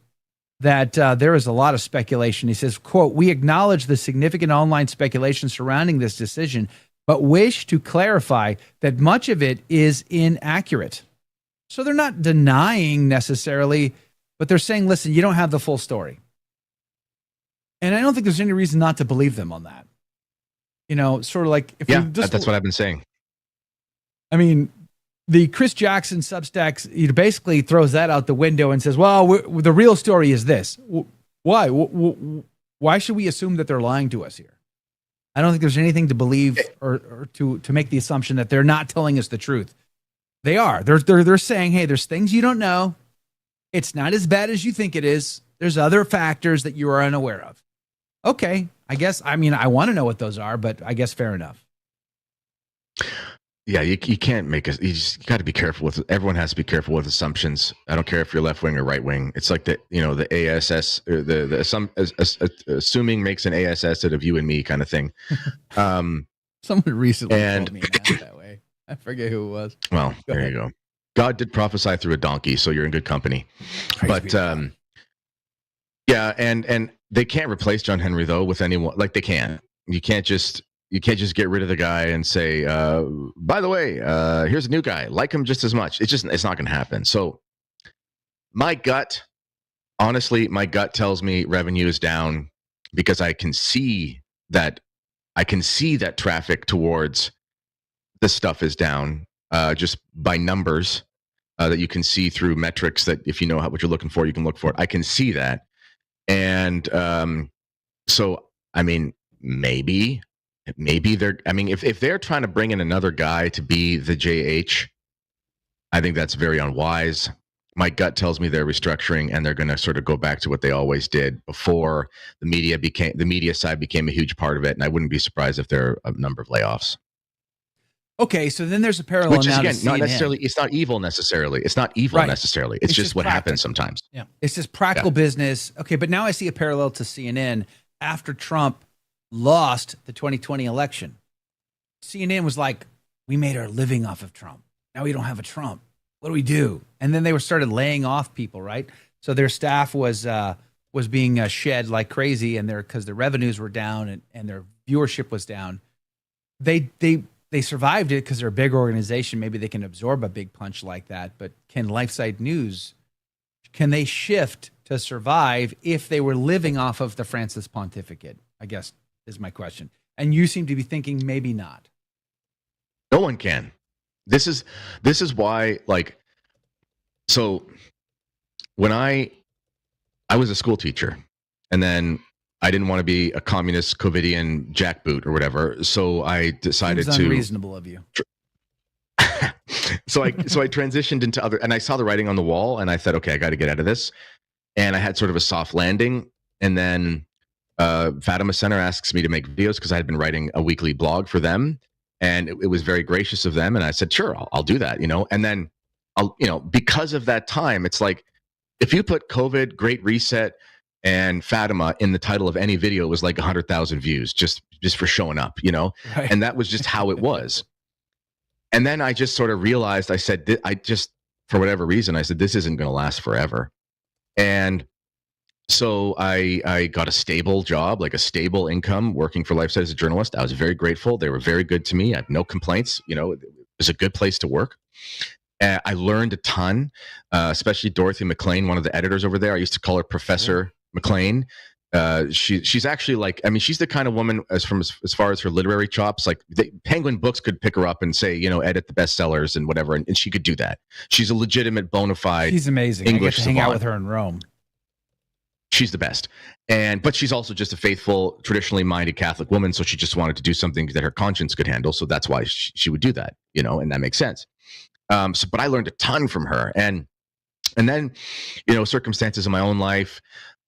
that there is a lot of speculation. He says, quote, "We acknowledge the significant online speculation surrounding this decision, but wish to clarify that much of it is inaccurate." So they're not denying necessarily, but they're saying, listen, you don't have the full story. And I don't think there's any reason not to believe them on that. Sort of like, that's what I've been saying. I mean, the Chris Jackson Substack, he basically throws that out the window and says, well, the real story is this. Why? Why should we assume that they're lying to us here? I don't think there's anything to believe or to make the assumption that they're not telling us the truth. They are. They're saying, hey, there's things you don't know. It's not as bad as you think it is. There's other factors that you are unaware of. Okay, I guess. I mean, I want to know what those are, but I guess fair enough. Yeah, you can't make you got to be careful with. Everyone has to be careful with assumptions. I don't care if you're left wing or right wing. It's like the ASS, assuming makes an ASS out of you and me kind of thing. Someone recently told me that way. I forget who it was. Well, there you go. God did prophesy through a donkey, so you're in good company. But yeah, and they can't replace John Henry though with anyone. Like they can't. You can't just you can't just get rid of the guy and say, by the way, here's a new guy. Like him just as much. It's not going to happen. So honestly, my gut tells me revenue is down because I can see that traffic towards this stuff is down just by numbers that you can see through metrics that if you know what you're looking for, you can look for it. I can see that. And so, I mean, maybe if they're trying to bring in another guy to be the JH, I think that's very unwise. My gut tells me they're restructuring and they're going to sort of go back to what they always did before the media side became a huge part of it. And I wouldn't be surprised if there are a number of layoffs. Okay, so then there's a parallel. Which is, now again, to not CNN. necessarily. It's not evil necessarily. It's not evil necessarily. It's just what happens sometimes. Yeah, it's just practical business. Okay, but now I see a parallel to CNN after Trump lost the 2020 election. CNN was like, "We made our living off of Trump. Now we don't have a Trump. What do we do?" And then they started laying off people, right? So their staff was being shed like crazy, and because their revenues were down and their viewership was down. They survived it because they're a big organization. Maybe they can absorb a big punch like that. But can LifeSite News, can they shift to survive if they were living off of the Francis pontificate? I guess is my question. And you seem to be thinking maybe not. No one can. This is why, like, so when I was a school teacher, and then I didn't want to be a communist COVIDian jackboot or whatever, so I decided Seems unreasonable of you. So I transitioned into other, and I saw the writing on the wall, and I thought, okay, I got to get out of this. And I had sort of a soft landing, and then Fatima Center asks me to make videos because I had been writing a weekly blog for them, and it was very gracious of them, and I said, sure, I'll do that, And then because of that time, it's like if you put COVID, Great Reset, and Fatima in the title of any video, it was like 100,000 views just for showing up, Right. And that was just how it was. And then I just sort of realized, I said, for whatever reason, I said, this isn't going to last forever. And so I got a stable job, like a stable income working for LifeSite as a journalist. I was very grateful. They were very good to me. I have no complaints. It was a good place to work. I learned a ton, especially Dorothy McLean, one of the editors over there. I used to call her Professor McLean. She's actually she's the kind of woman as far as her literary chops, like Penguin Books could pick her up and say, edit the bestsellers and whatever, and she could do that. She's a legitimate bona fide. She's amazing. English I get to hang out savant. with her in Rome. She's the best. But she's also just a faithful, traditionally minded Catholic woman. So she just wanted to do something that her conscience could handle. So that's why she would do that, and that makes sense. But I learned a ton from her. And then, circumstances in my own life,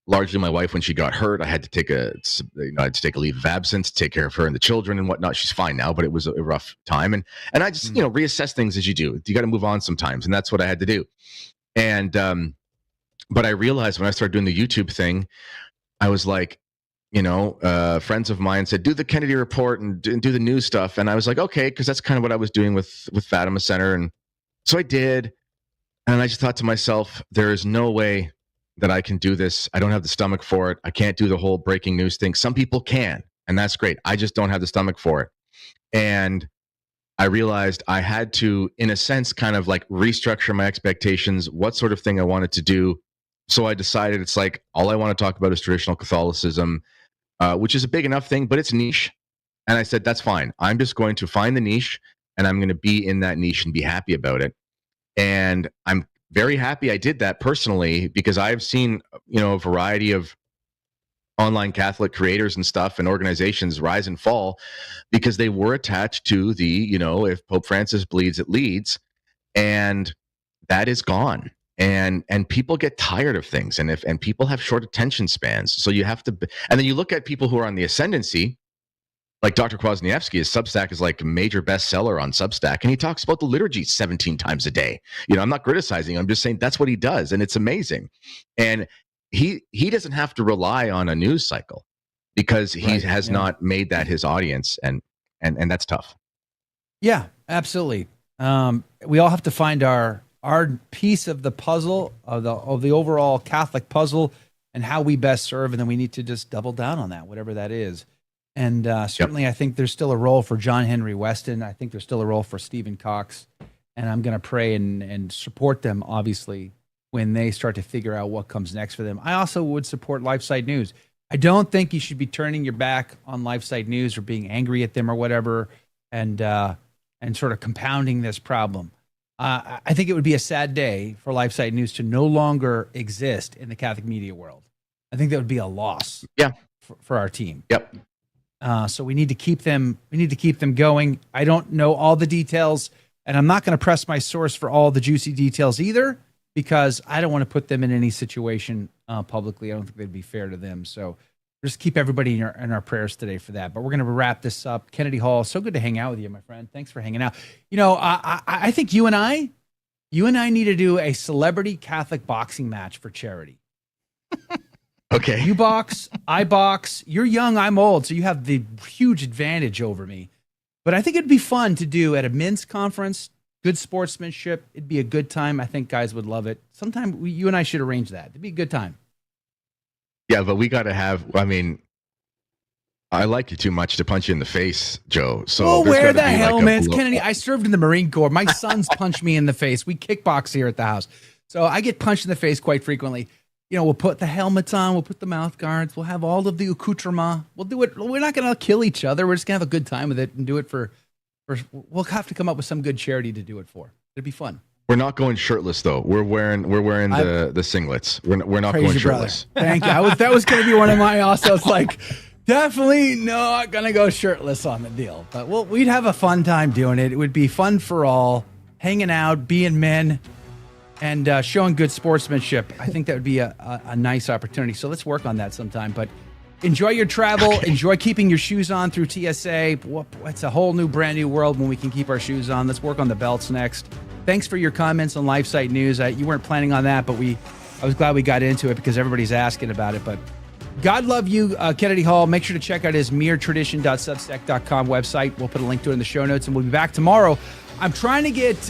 largely my wife, when she got hurt, I had to take a leave of absence to take care of her and the children and whatnot. She's fine now, but it was a rough time. And I just, reassess things as you do. You got to move on sometimes. And that's what I had to do. And, but I realized when I started doing the YouTube thing, I was like, friends of mine said, do the Kennedy report and do the news stuff. And I was like, okay, because that's kind of what I was doing with Fatima Center. And so I did. And I just thought to myself, there is no way that I can do this. I don't have the stomach for it. I can't do the whole breaking news thing. Some people can, and that's great. I just don't have the stomach for it. And I realized I had to, in a sense, kind of like restructure my expectations, what sort of thing I wanted to do. So I decided it's like, all I want to talk about is traditional Catholicism, which is a big enough thing, but it's niche. And I said, that's fine. I'm just going to find the niche, and I'm going to be in that niche and be happy about it. And I'm very happy I did that personally, because I've seen, a variety of online Catholic creators and stuff and organizations rise and fall because they were attached to the, if Pope Francis bleeds, it leads. And that is gone. And people get tired of things, and people have short attention spans. So you have to, and then you look at people who are on the ascendancy, like Dr. Kwasniewski. His Substack is like a major bestseller on Substack, and he talks about the liturgy 17 times a day. I'm not criticizing him. I'm just saying that's what he does, and it's amazing. And he doesn't have to rely on a news cycle because he has not made that his audience, and that's tough. Yeah, absolutely. We all have to find our piece of the puzzle, of the overall Catholic puzzle, and how we best serve, and then we need to just double down on that, whatever that is. And certainly I think there's still a role for John Henry Weston. I think there's still a role for Stephen Cox. And I'm going to pray and support them, obviously, when they start to figure out what comes next for them. I also would support LifeSite News. I don't think you should be turning your back on LifeSite News or being angry at them or whatever and sort of compounding this problem. I think it would be a sad day for LifeSite News to no longer exist in the Catholic media world. I think that would be a loss for our team. Yep. So we need to keep them. We need to keep them going. I don't know all the details, and I'm not going to press my source for all the juicy details either, because I don't want to put them in any situation publicly. I don't think that'd be fair to them. So just keep everybody in our prayers today for that. But we're going to wrap this up. Kennedy Hall, so good to hang out with you, my friend. Thanks for hanging out. You know, I think you and I need to do a celebrity Catholic boxing match for charity. Okay. You box, I box. You're young, I'm old, so you have the huge advantage over me. But I think it'd be fun to do at a men's conference. Good sportsmanship. It'd be a good time. I think guys would love it. Sometime you and I should arrange that. It'd be a good time. Yeah, but we got to have, I mean, I like you too much to punch you in the face, Joe. So we'll wear the helmets. Like Kennedy, I served in the Marine Corps. My sons punch me in the face. We kickbox here at the house. So I get punched in the face quite frequently. You know, we'll put the helmets on. We'll put the mouth guards. We'll have all of the accoutrement. We'll do it. We're not going to kill each other. We're just going to have a good time with it and do it for, we'll have to come up with some good charity to do it for. It'd be fun. We're not going shirtless though. We're wearing the singlets. We're not going shirtless. Thank you. That was going to be one of my also. It's like definitely not going to go shirtless on the deal. But we'd have a fun time doing it. It would be fun for all, hanging out, being men, and showing good sportsmanship. I think that would be a nice opportunity. So let's work on that sometime. But enjoy your travel. Okay. Enjoy keeping your shoes on through TSA. It's a whole new, brand new world when we can keep our shoes on. Let's work on the belts next. Thanks for your comments on LifeSite News. You weren't planning on that, but I was glad we got into it because everybody's asking about it. But God love you, Kennedy Hall. Make sure to check out his meretradition.substack.com website. We'll put a link to it in the show notes, and we'll be back tomorrow. I'm trying to get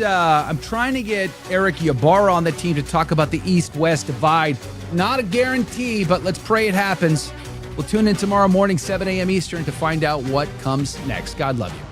Eric Ybarra on the team to talk about the East-West divide. Not a guarantee, but let's pray it happens. We'll tune in tomorrow morning, 7 a.m. Eastern, to find out what comes next. God love you.